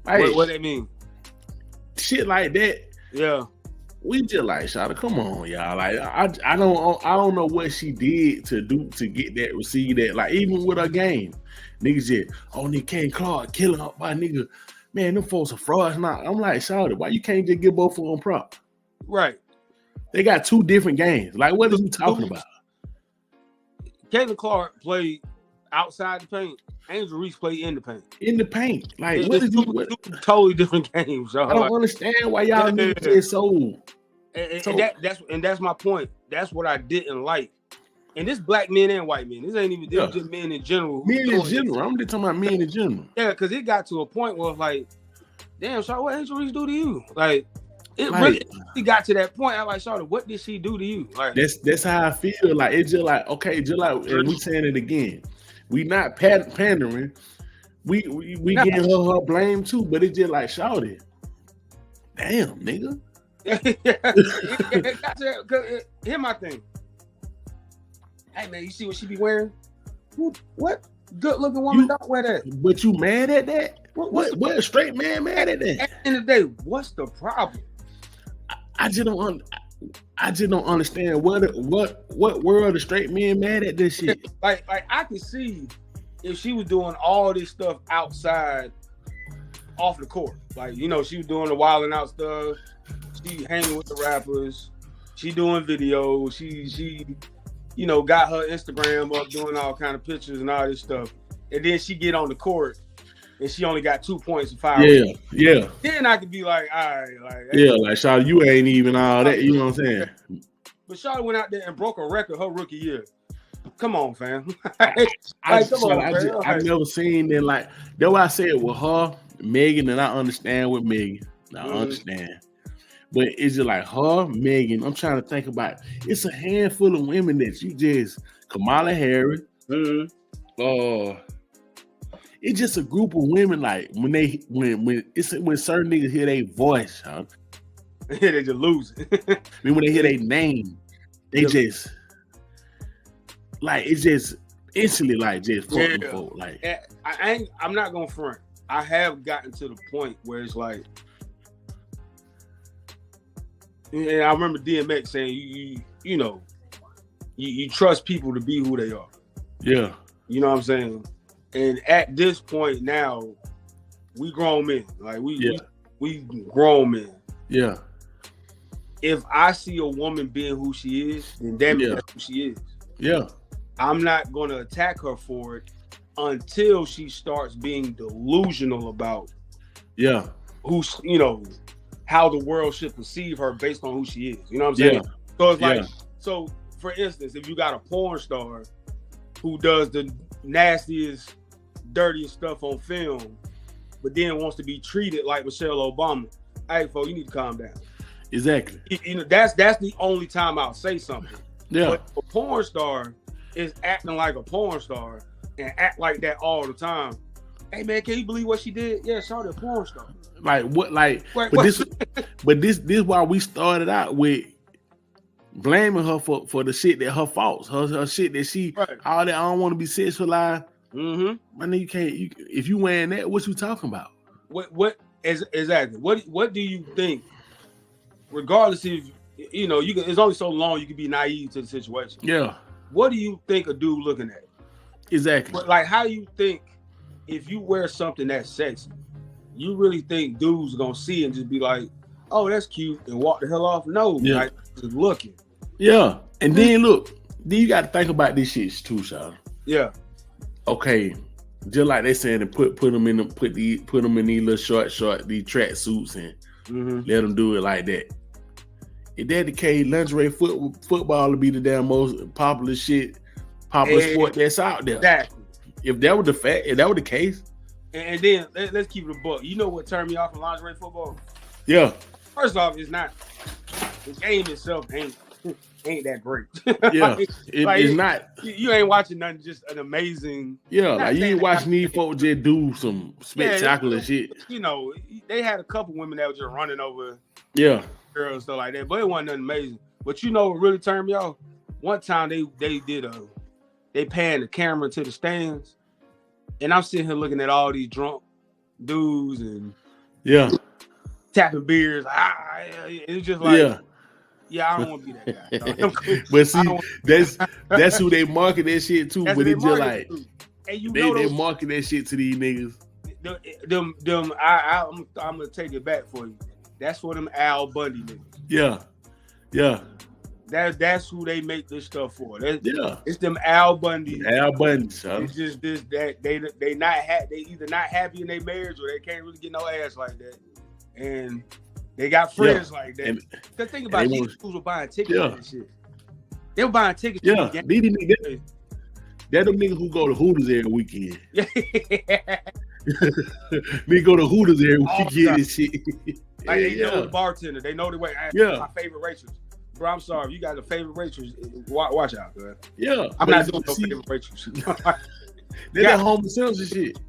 Like, what they mean? Shit like that. Yeah. We just like, Shaq, come on, y'all. Like, I don't know what she did to get that, receive that. Like, even with her game, niggas just, nigga Ken Clark killing up by nigga. Man, them folks are frauds. Now I'm like, Shaq, why you can't just give both of them prop? Right. They got two different games. Like, what are you talking about? Caitlin Clark played outside the paint. Angel Reese played in the paint. In the paint. Like, what is two totally different games, y'all. I don't understand why y'all niggas is so... And that's my point. That's what I didn't like. And this black men and white men. This ain't even just men in general. Men in general. I'm just talking about men in general. Yeah, because it got to a point where like, damn, Charlotte, what Angel Reese do to you? Like, really got to that point. I'm like, Charlotte, what did she do to you? Like, that's how I feel. Like, it's just like, okay, just like, and we saying it again. We not pandering. We getting her blame too, but it's just like, Charlotte, damn, nigga. Here's my thing. Hey man, you see what she be wearing? What good looking woman don't wear that? But you mad at that? What a straight man mad at that? At the end of the day, what's the problem? I just don't understand what world of straight men mad at this shit. Like I could see if she was doing all this stuff outside, off the court. Like, you know, she was doing the wilding out stuff. She hanging with the rappers. She doing videos. She you know, got her Instagram up doing all kind of pictures and all this stuff. And then she get on the court and she only got 2 points and 5. Yeah. Then I could be like, all right, like, yeah, like Shawty, you ain't even all that. You know what I'm saying? But Shawty went out there and broke a record her rookie year. Come on, fam. I've never seen that. Like, that's why I said with her, Megan, and I understand with Megan. I understand. But it's just like her, Megan. I'm trying to think about it. It's a handful of women that you just Kamala Harris. It's just a group of women. Like when certain niggas hear their voice, huh? They just lose it. I mean, when they hear their name, they just like it's just instantly like just fucking folk. Like I'm not gonna front. I have gotten to the point where it's like. And I remember DMX saying, you know, you trust people to be who they are. Yeah. You know what I'm saying? And at this point now, we grown men. Like we grown men. Yeah. If I see a woman being who she is, then damn it, that's who she is. Yeah. I'm not going to attack her for it until she starts being delusional about who's, you know, how the world should perceive her based on who she is. You know what I'm saying? Yeah. So it's like, so for instance, if you got a porn star who does the nastiest, dirtiest stuff on film, but then wants to be treated like Michelle Obama, hey, folks, you need to calm down. Exactly. You know, that's the only time I'll say something. Yeah. But a porn star is acting like a porn star and act like that all the time. Hey man, can you believe what she did? Yeah, Shawty a porn star. Like what? Like, this why we started out with blaming her for the shit that her faults, her shit that she all that. I don't want to be sexualized. I mean, you can't. If you wearing that, what you talking about? What exactly? What do you think? Regardless if you know, it's only so long you can be naive to the situation. Yeah. What do you think a dude looking at? Exactly. But like, how do you think if you wear something that's sexy, you really think dudes are gonna see and just be like, "Oh, that's cute," and walk the hell off? No, like just looking. Yeah, and then look, then you got to think about this shit too, Sean. Yeah. Okay, just like they saying to put them in these little short these track suits and let them do it like that. If that the case, lingerie football would be the damn most popular sport that's out there. Exactly. If that was the case. And then let's keep it a buck. You know what turned me off from lingerie football? Yeah. First off, it's not the game itself ain't that great. Yeah, it's not. You ain't watching nothing, just an amazing. Yeah, like you ain't watching these folks just do some spectacular shit. You know, they had a couple women that were just running over. Yeah. Girls and stuff like that, but it wasn't nothing amazing. But you know what really turned me off? One time they panned the camera to the stands, and I'm sitting here looking at all these drunk dudes and tapping beers. It's just like I don't want to be that guy. But see, that's who they market that shit to. But it's just like they market that shit to these niggas. I'm gonna take it back for you. That's for them Al Bundy niggas. Yeah. That's who they make this stuff for. It's them Al Bundy. Son. It's just this that they either not happy in their marriage or they can't really get no ass like that, and they got friends like that. Because think about it, these fools were buying tickets and shit. They were buying tickets. Yeah, they're the niggas who go to Hooters every weekend. They go to Hooters every weekend and shit. Like they know the bartender. They know the way. My favorite waitress. Bro, I'm sorry. If you got a favorite waitress, watch out, man. Yeah. I'm not doing no favorite waitress. They're that home sales and shit.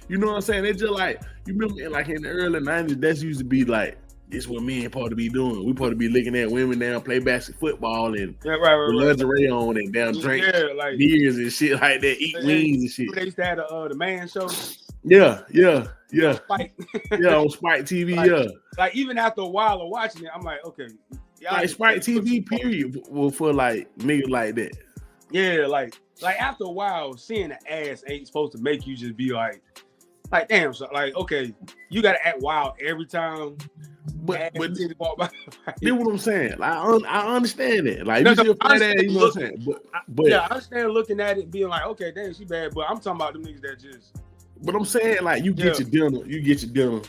You know what I'm saying? They just like, you remember like in the early 90s, that's used to be like, this is what men supposed to be doing. We supposed to be looking at women down, play football and lingerie on and down drink beers and shit like that, eat wings and shit. They used to have the man show. Yeah. Spike. On Spike TV, Like even after a while of watching it, I'm like, okay. Like Spike TV period for like niggas like that. Yeah, like after a while, seeing the ass ain't supposed to make you just be like damn, so like okay, you gotta act wild every time. But this what I'm saying. Like, I understand it. Like you see a fat ass, you know what I'm saying. But I understand looking at it, being like, okay, damn, she bad. But I'm talking about the niggas that just. But I'm saying like you get your dinner, you get your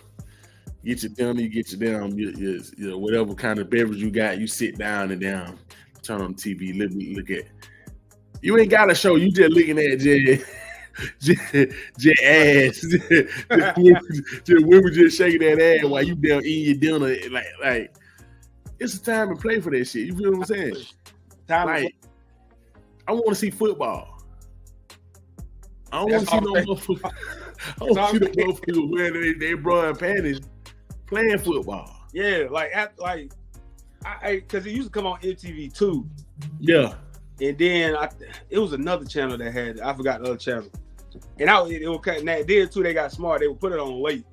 whatever kind of beverage you got, you sit down and turn on TV, look at. You ain't got a show, you just looking at J ass. Just women just shaking that ass while you down eating your dinner. Like it's a time and play for that shit. You feel what I'm saying? I want to see football. I don't want to see no motherfuckers. I don't see the motherfuckers wearing their bra and panties playing football. Yeah, because it used to come on MTV too. Yeah. And then it was another channel that had, I forgot the other channel. And it would cut. And then too, they got smart. They would put it on late.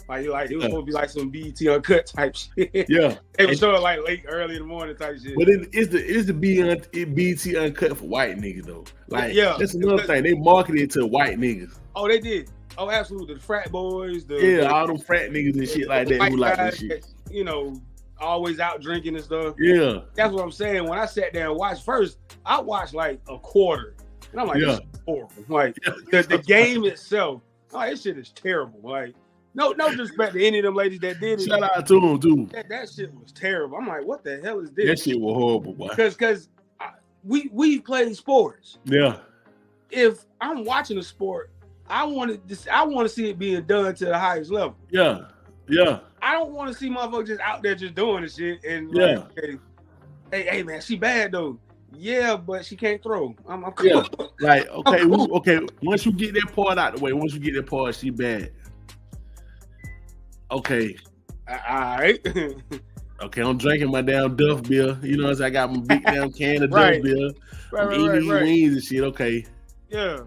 Like it was supposed to be like some BET Uncut type shit. Yeah. They would show it like late, early in the morning type shit. But it's the BET Uncut for white niggas though. Like that's another thing. They marketed it to white niggas. Oh, they did. Oh, absolutely. The frat boys. All them frat niggas and shit like that who like that shit. You know, always out drinking and stuff. Yeah. That's what I'm saying. When I sat there and watched first, I watched like a quarter. And I'm like, this is horrible. Like the game itself, this shit is terrible. Like, no disrespect to any of them ladies that did it. Shout out to them too. That shit was terrible. I'm like, what the hell is this? That shit was horrible, boy. Because we played sports. Yeah. If I'm watching a sport, I want to see it being done to the highest level. Yeah. I don't want to see motherfuckers just out there just doing the shit and hey man, she bad though. Yeah, but she can't throw. I'm cool. Yeah. Like okay. Once you get that part out the way, she bad. Okay. All right. Okay, I'm drinking my damn Duff beer. You know, I got my big damn can of Duff beer. I'm eating wings and shit. Okay. Yeah.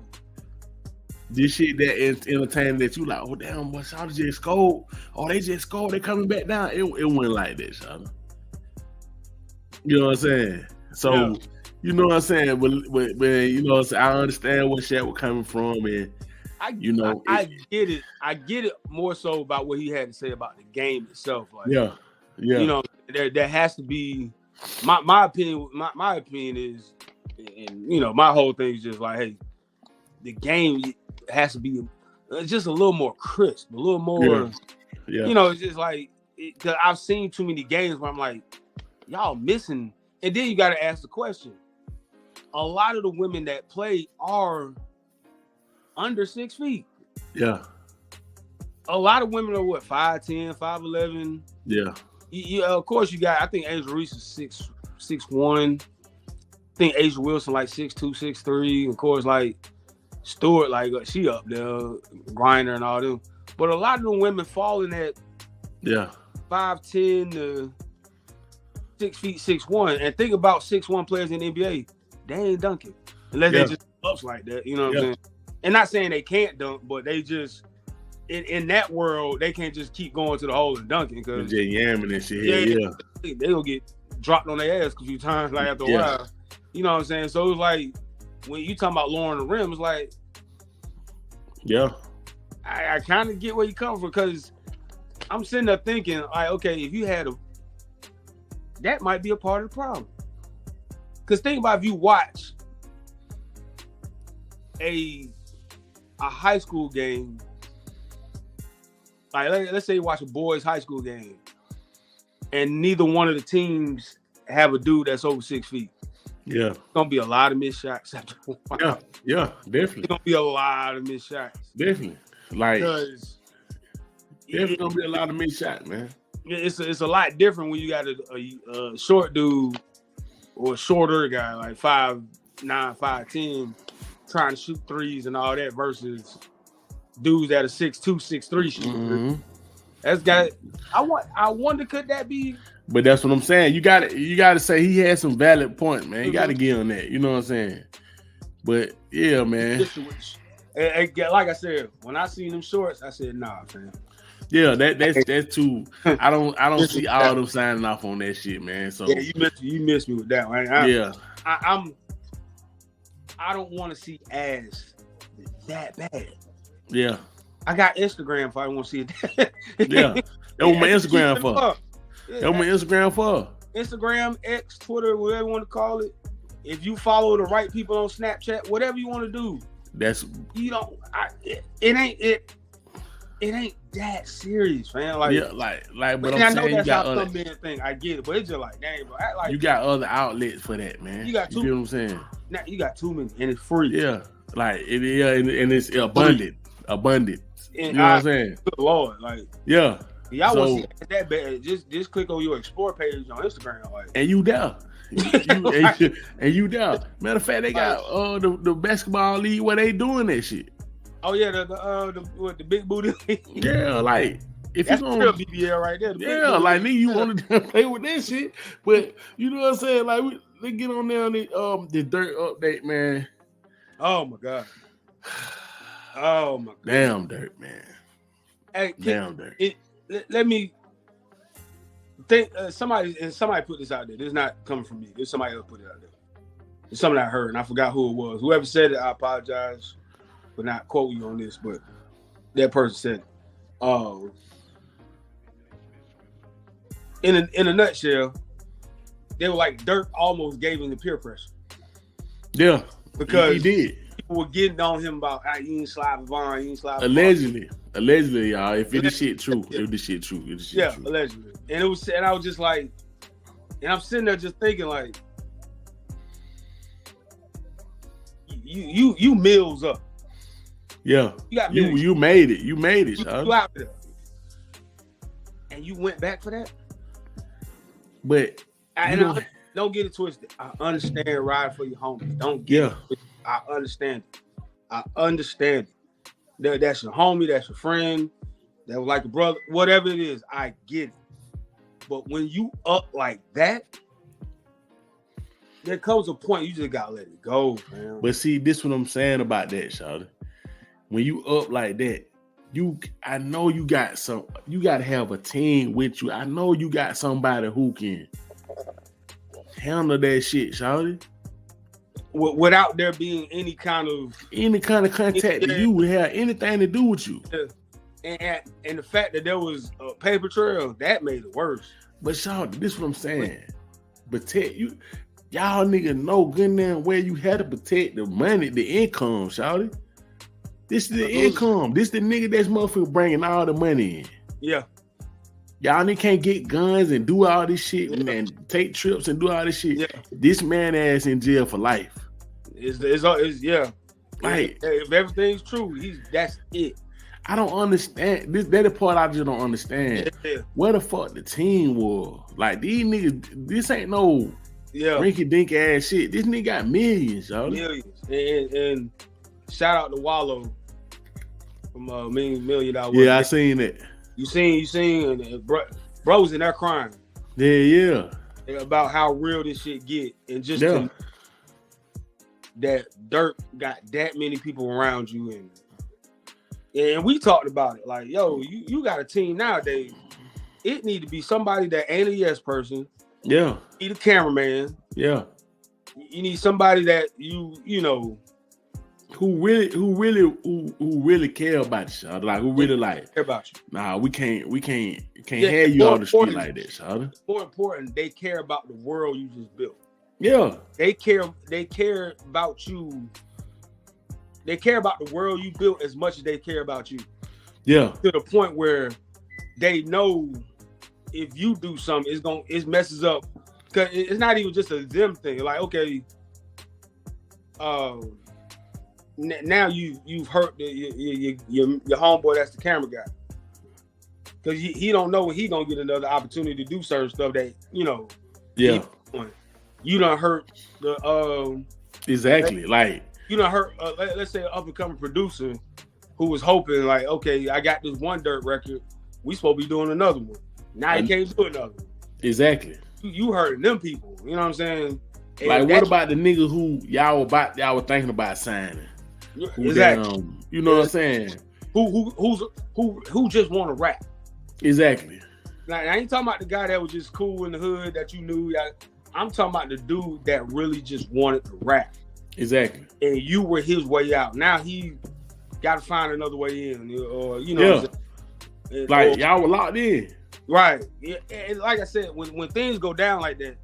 This shit that is entertaining that you like, oh damn, what y'all just scored? Oh, they just scored, they coming back down. It went like that, son. You know what I'm saying? So, you know what I'm saying? But you know, I understand where Shaq was coming from, and I get it. I get it more so about what he had to say about the game itself. Like, you know, there has to be my opinion. My opinion is, and you know, my whole thing is just like, hey, the game has to be just a little more crisp, a little more. You know, it's just like because I've seen too many games where I'm like, y'all missing. And then you got to ask the question. A lot of the women that play are under 6 feet. Yeah. A lot of women are what, 5'10", 5'11". Yeah. Of course you got, I think Angel Reese is 6'1". I think Asia Wilson like 6'2", 6'3". Of course, like Stewart, like she up there, Grinder and all them. But a lot of them women falling at 5'10" to 6 feet 6'1". And think about 6'1" players in the NBA. They ain't dunking unless they just ups like that. You know what I'm saying? And not saying they can't dunk, but they just in that world they can't just keep going to the hole and dunking because Jay yamming and shit. They gonna get dropped on their ass a few times like after a while. You know what I'm saying? So it's like when you talking about lowering the rim, it's like I kind of get where you come from because I'm sitting there thinking like, okay, if you had that might be a part of the problem. Because think about if you watch a high school game, like let's say you watch a boys' high school game, and neither one of the teams have a dude that's over 6 feet. Yeah. It's gonna be a lot of missed shots after a while. Yeah, definitely. It's gonna be a lot of missed shots. Definitely. Like definitely gonna be a lot of missed shots, man. It's a lot different when you got a short dude or a shorter guy like 5'9", 5'10", trying to shoot threes and all that versus dudes that are 6'2", 6'3" shooting. That's got. I wonder could that be? But that's what I'm saying. You got to say he had some valid points, man. You got to get on that. You know what I'm saying? But yeah, man. Like I said, when I seen them shorts, I said, nah, man. Yeah, that's too. I don't see all of them signing off on that shit, man. So yeah, you missed me with that one. I don't want to see ass that bad. Yeah, I got Instagram if I want to see it. Yeah, that was my Instagram for. That was my Instagram for. Instagram, X, Twitter, whatever you want to call it. If you follow the right people on Snapchat, whatever you want to do, it ain't that serious, man. Like, yeah, like, but I'm saying, you got other thing. I get it, but it's just like, dang, bro. Like, you got other outlets for that, man. You got you feel what I'm saying? Now you got too many, and it's free. Yeah, like and it's abundant. You know what I'm saying? Good Lord, like yeah. Y'all want to see that bad? Just click on your explore page on Instagram, like, and you there. and you there. Matter of fact, they got the basketball league where they doing that shit. Oh yeah, the big booty. Yeah, like if that's you gonna BBL right there. Yeah, like nigga, you want to play with that shit, but you know what I'm saying? Like they get on there on the dirt update, man. Oh my god. Oh my god. Damn dirt, man. Hey, damn dirt. Let me think. Somebody put this out there. This is not coming from me. This somebody else put it out there. It's something I heard, and I forgot who it was. Whoever said it, I apologize for not quoting you on this, but that person said it. In a nutshell, they were like Dirk almost gave him the peer pressure. Yeah, because he did. People were getting on him about you ain't slide Vaughn, you ain't slide. Allegedly, y'all. If it is shit true, if the shit true, true. Allegedly. And I was just like, and I'm sitting there just thinking like, you Mills up. Yeah, you made it. You made it, you out there, and you went back for that. But don't get it twisted. I understand ride for your homies. Don't get it. I understand it. I understand it. That's your homie. That's your friend. That was like a brother. Whatever it is, I get it. But when you up like that, there comes a point you just gotta let it go, man. But see, this what I'm saying about that, Shawty. When you up like that, I know you got to have a team with you. I know you got somebody who can handle that shit, Shawty. Without there being any kind of contact that you would have anything to do with you. And the fact that there was a paper trail, that made it worse. But Shawty, this is what I'm saying. Protect you. Y'all niggas know good and damn where you had to protect the money, the income, Shawty. This is the income. This the nigga that's motherfucker bringing all the money in. Yeah. Y'all niggas can't get guns and do all this shit and take trips and do all this shit. Yeah. This man ass in jail for life. It's like, if everything's true, that's it. I don't understand. That's the part I just don't understand. Yeah. Where the fuck the team was? Like, these niggas, this ain't no rinky dink ass shit. This nigga got millions, y'all. Millions. And shout out to Wallow from $1 Million. Yeah, I seen it. You seen, bro's in there crying. Yeah. About how real this shit get, and just that dirt got that many people around you, and we talked about it. Like, yo, you got a team nowadays. It need to be somebody that ain't a yes person. Yeah. You need a cameraman. Yeah. You need somebody that you know. Who really care about you, like who really like care about you. Nah, we can't have you on the street like that, Shawty. More important, they care about the world you just built. Yeah. They care about you. They care about the world you built as much as they care about you. Yeah. To the point where they know if you do something, it messes up. Cause it's not even just a them thing. Like, okay, now you've hurt your homeboy that's the camera guy, because he don't know when he gonna get another opportunity to do certain stuff that you done hurt the exactly like you done hurt let's say an up and coming producer who was hoping like, okay, I got this one dirt record, we supposed to be doing another one, now you can't do another one. Exactly. You hurting them people, you know what I'm saying? And like, what about the nigga who y'all were thinking about signing? Exactly. You know what I'm saying? Who just want to rap? Exactly. Now, I ain't talking about the guy that was just cool in the hood that you knew. I'm talking about the dude that really just wanted to rap. Exactly. And you were his way out. Now he got to find another way in, or you know. What I'm saying? Like, y'all were locked in. Right. Yeah. And like I said, when things go down like that,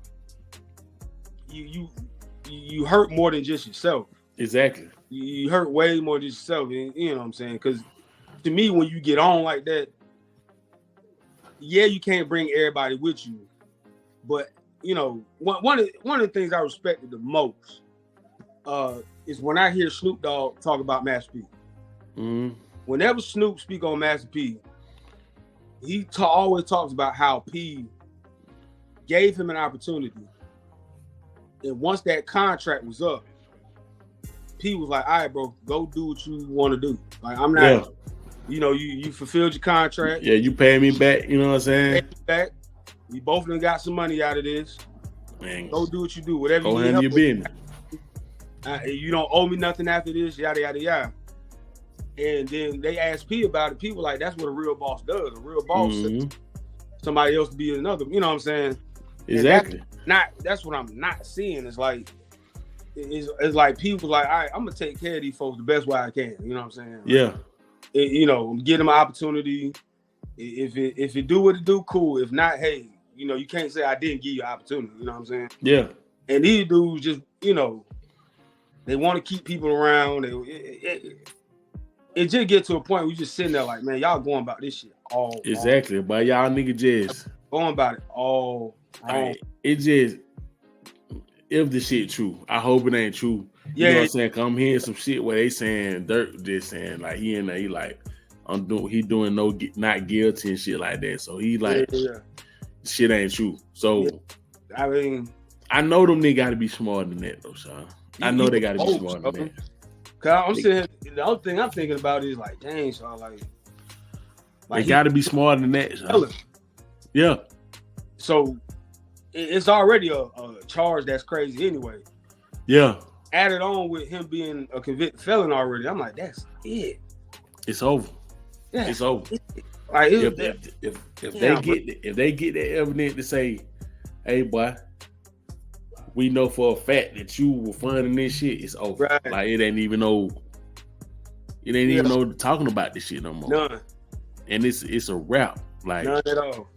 you hurt more than just yourself. Exactly. You hurt way more than yourself, you know what I'm saying? Because to me, when you get on like that, you can't bring everybody with you. But you know, one of the things I respected the most is when I hear Snoop Dogg talk about Master P. Mm-hmm. Whenever Snoop speak on Master P, he always talks about how P gave him an opportunity, and once that contract was up, P was like, all right, bro, go do what you want to do. Like, I'm not, you fulfilled your contract. Yeah, you pay me back, you know what I'm saying? Pay me back. We both done got some money out of this. Man, go do what you do. Whatever you need. Handle your business. You don't owe me nothing after this, yada, yada, yada. And then they asked P about it. People like, that's what a real boss does. A real boss somebody else to be another, you know what I'm saying? Exactly. That's what I'm not seeing. It's like, it's like people like, all right, I'm gonna take care of these folks the best way I can. You know what I'm saying? Yeah. Give them an opportunity. If it do what it do, cool. If not, hey, you can't say I didn't give you an opportunity. You know what I'm saying? Yeah. And these dudes just, they want to keep people around. It just get to a point where you just sitting there like, man, y'all going about this shit all exactly, wrong. But y'all nigga just going about it all wrong. It just, if the shit true, I hope it ain't true. You know what I'm saying? Cause I'm hearing some shit where they saying Dirt just saying like he in there, he like he doing not guilty and shit like that. So he like shit ain't true. So I mean, I know them niggas gotta be smarter than that though, son. I know they gotta be smarter than that. Cause I'm sitting here, the only thing I'm thinking about is like, dang, so like they gotta be smarter than that, son. Yeah. So it's already a charge that's crazy anyway. Yeah. Added on with him being a convicted felon already, I'm like, that's it. It's over. Yeah. It's over. Like, if they get that evidence to say, hey boy, we know for a fact that you were funding this shit, it's over. Right. Like it ain't even talking about this shit no more. None. And it's a wrap. Like none at all.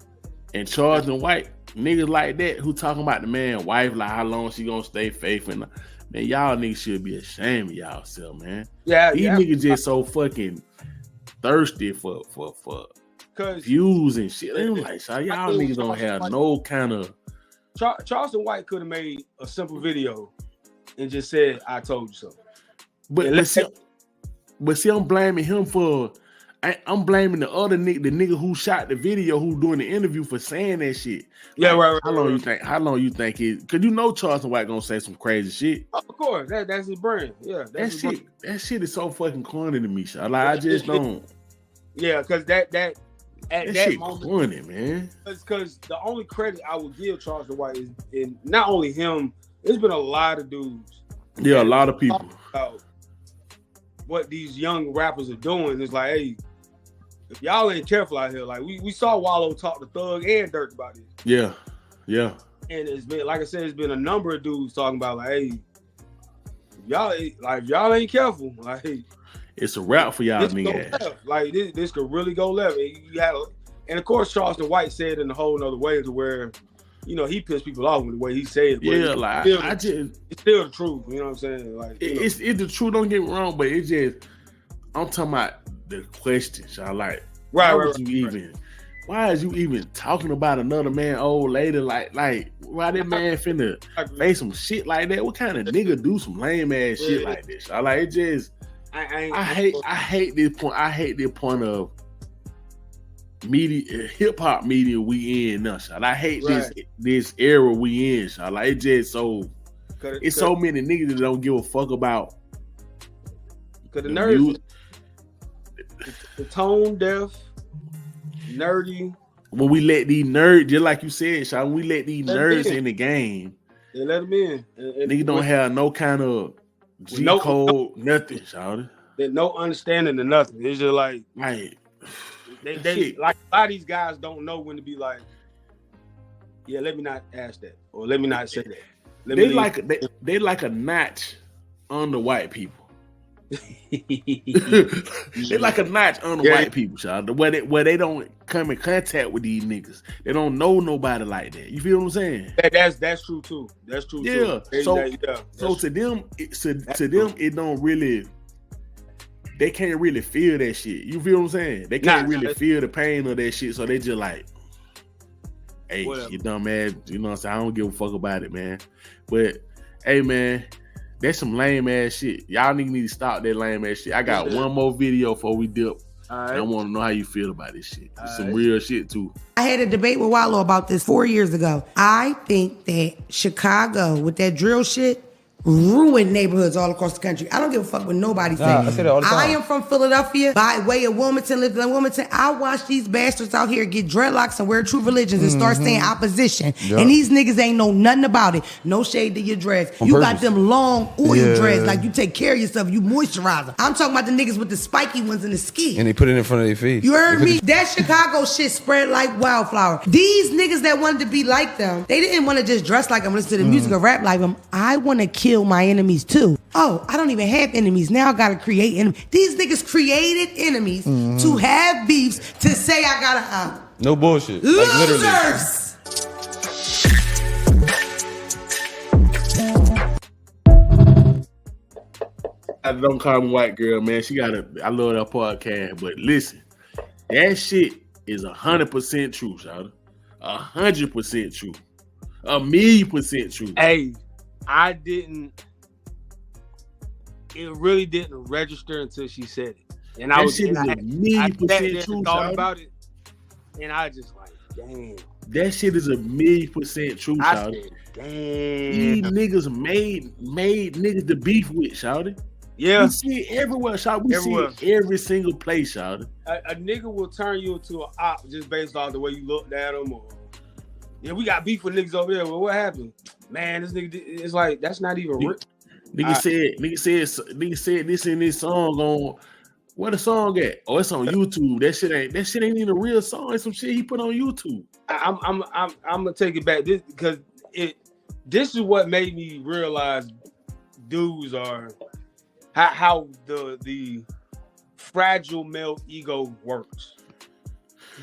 And charging white niggas like that who talking about the man wife, like how long she gonna stay faithful. Man, y'all niggas should be ashamed of y'all self, man. Yeah, these niggas just so fucking thirsty for views and shit. They like, so y'all niggas don't have no kind of. Charleston White could have made a simple video and just said, "I told you so." But see, I'm blaming him for. I'm blaming the other nigga, the nigga who shot the video, who doing the interview for saying that shit. Yeah, like, right. How long you think it? Cause you know Charleston White gonna say some crazy shit. Of course, that's his brand. Yeah, that shit is so fucking corny to me. Like I just don't. Yeah, cause that shit moment, corny, man. Because the only credit I would give Charleston White is, and not only him, there's been a lot of dudes. Yeah, a lot of people. What these young rappers are doing is like, hey, if y'all ain't careful out here, like we saw Wallow talk to Thug and Dirt about this. Yeah. And it's been, like I said, it's been a number of dudes talking about like, hey, y'all ain't careful, like it's a wrap for y'all niggas. Like this could really go left. And of course, Charleston White said in a whole nother way to where, you know, he pissed people off with the way he said it. Yeah, like it's still the truth. You know what I'm saying? Like it's the truth. Don't get me wrong, but it's just I'm talking about the questions. I like why is you even talking about another man, old lady? Like why that man finna face some shit like that? What kind of nigga do some lame ass shit like this? I like it. Just I hate this point. I hate this point of media, hip hop media we in now. I hate this era we in. Like it just so many niggas that don't give a fuck about. Cause the nerds, the tone deaf, nerdy. When we let these nerds, just like you said, Sean, we let these nerds in the game. They let them in. Niggas don't have no kind of G code, nothing, Sean. There's no understanding of nothing. It's just like they like a lot of these guys don't know when to be like, yeah, let me not ask that, or let me not say that. They like a notch on the white people. They like a notch on the white people, child. Where they don't come in contact with these niggas. They don't know nobody like that. You feel what I'm saying? That's true too. That's true too. So to them, it don't really. They can't really feel that shit. You feel what I'm saying? They can't really feel the pain of that shit. So they just like, hey, you dumb man. You know what I'm saying? I don't give a fuck about it, man. But hey, man. That's some lame ass shit. Y'all niggas need to stop that lame ass shit. I got one more video before we dip. I want to know how you feel about this shit. It's some real shit too. I had a debate with Wallow about this 4 years ago. I think that Chicago with that drill shit ruined neighborhoods all across the country. I don't give a fuck what nobody says. I say that all the time. I am from Philadelphia, by way of Wilmington, lived in Wilmington. I watch these bastards out here get dreadlocks and wear true religions and start saying opposition. Yep. And these niggas ain't know nothing about it. No shade to your dreads. You got them long oil dreads, like you take care of yourself, you moisturize them. I'm talking about the niggas with the spiky ones and the ski. And they put it in front of their feet. You heard me? That Chicago shit spread like wildflower. These niggas that wanted to be like them, they didn't want to just dress like them, listen to the music or rap like them. I want to kill my enemies too. Oh, I don't even have enemies. Now I gotta create enemies. These niggas created enemies to have beefs to say I gotta no bullshit. Losers! Like literally. Don't call me white girl, man. I love that podcast, but listen, that shit is 100% true, shout 100% true. 1,000,000% true. Hey, it really didn't register until she said it. And I was thought about it, and I just like, damn. That shit is 1,000,000% true, shawty. Damn. These niggas made niggas to beef with, shawty. Yeah. We see it everywhere, shawty. We see it every single place, shawty. A nigga will turn you into an op just based off the way you looked at him. Or, yeah, we got beef with niggas over there. Well, what happened? Man, this nigga, it's like, that's not even real. Nigga said this in this song on where the song at? Oh, it's on YouTube. That shit ain't even a real song. It's some shit he put on YouTube. I'm gonna take it back because this is what made me realize dudes are how the fragile male ego works.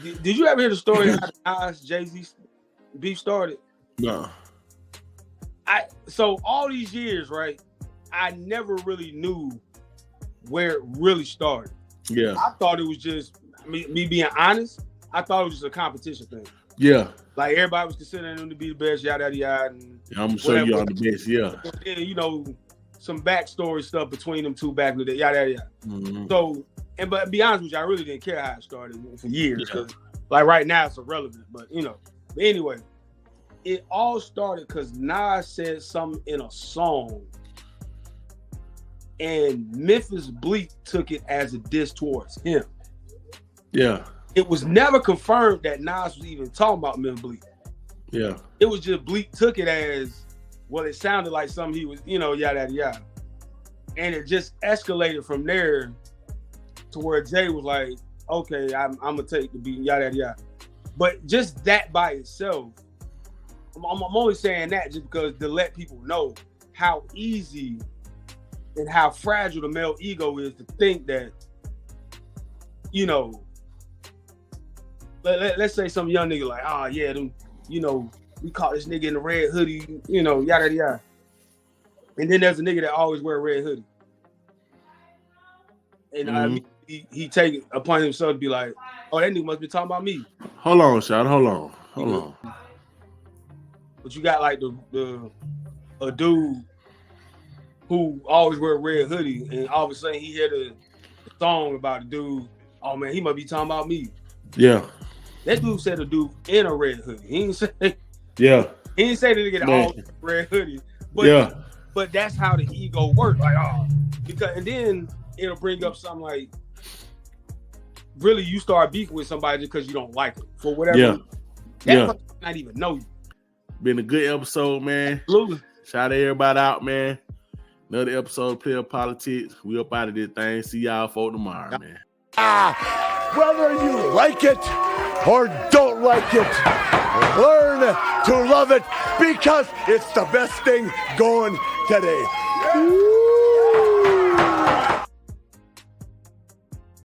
Did you ever hear the story how Jay-Z beef started? No. So all these years, right? I never really knew where it really started. Yeah. I thought it was just me being honest. I thought it was just a competition thing. Yeah. Like everybody was considering them to be the best, yada yada yada. And I'm gonna show you all the best, yeah. And then, you know, some backstory stuff between them two back in the day, yada yada yada. Mm-hmm. So, but to be honest with you, I really didn't care how it started for years. Yeah. Like right now, it's irrelevant. But you know, but anyway, it all started because Nas said something in a song, and Memphis Bleek took it as a diss towards him. Yeah. It was never confirmed that Nas was even talking about Memphis Bleek. Yeah. It was just Bleek took it as, well, it sounded like something he was, you know, yada, yada, yada. And it just escalated from there to where Jay was like, okay, I'm going to take the beat, yada, yada, yada. But just that by itself, I'm only saying that just because to let people know how easy and how fragile the male ego is to think that, you know, let's say some young nigga like, oh yeah, them, you know, we caught this nigga in the red hoodie, you know, yada yada. And then there's a nigga that always wear a red hoodie. And he take it upon himself to be like, oh, that nigga must be talking about me. Hold on, Shad. Hold on. But you got like a dude who always wear a red hoodie, and all of a sudden he hear the song about the dude. Oh man, he must be talking about me. Yeah. That dude said a dude in a red hoodie. He didn't say. Yeah. He didn't say that nigga all red hoodie. But yeah. But that's how the ego works. Like, oh, because and then it'll bring up something like, really, you start beefing with somebody just because you don't like it for whatever. Yeah. That person not even know you. Been a good episode, man. Absolutely. Shout everybody out, man. Another episode of Playa Politics. We up out of this thing. See y'all for tomorrow, man. Whether you like it or don't like it, learn to love it because it's the best thing going today.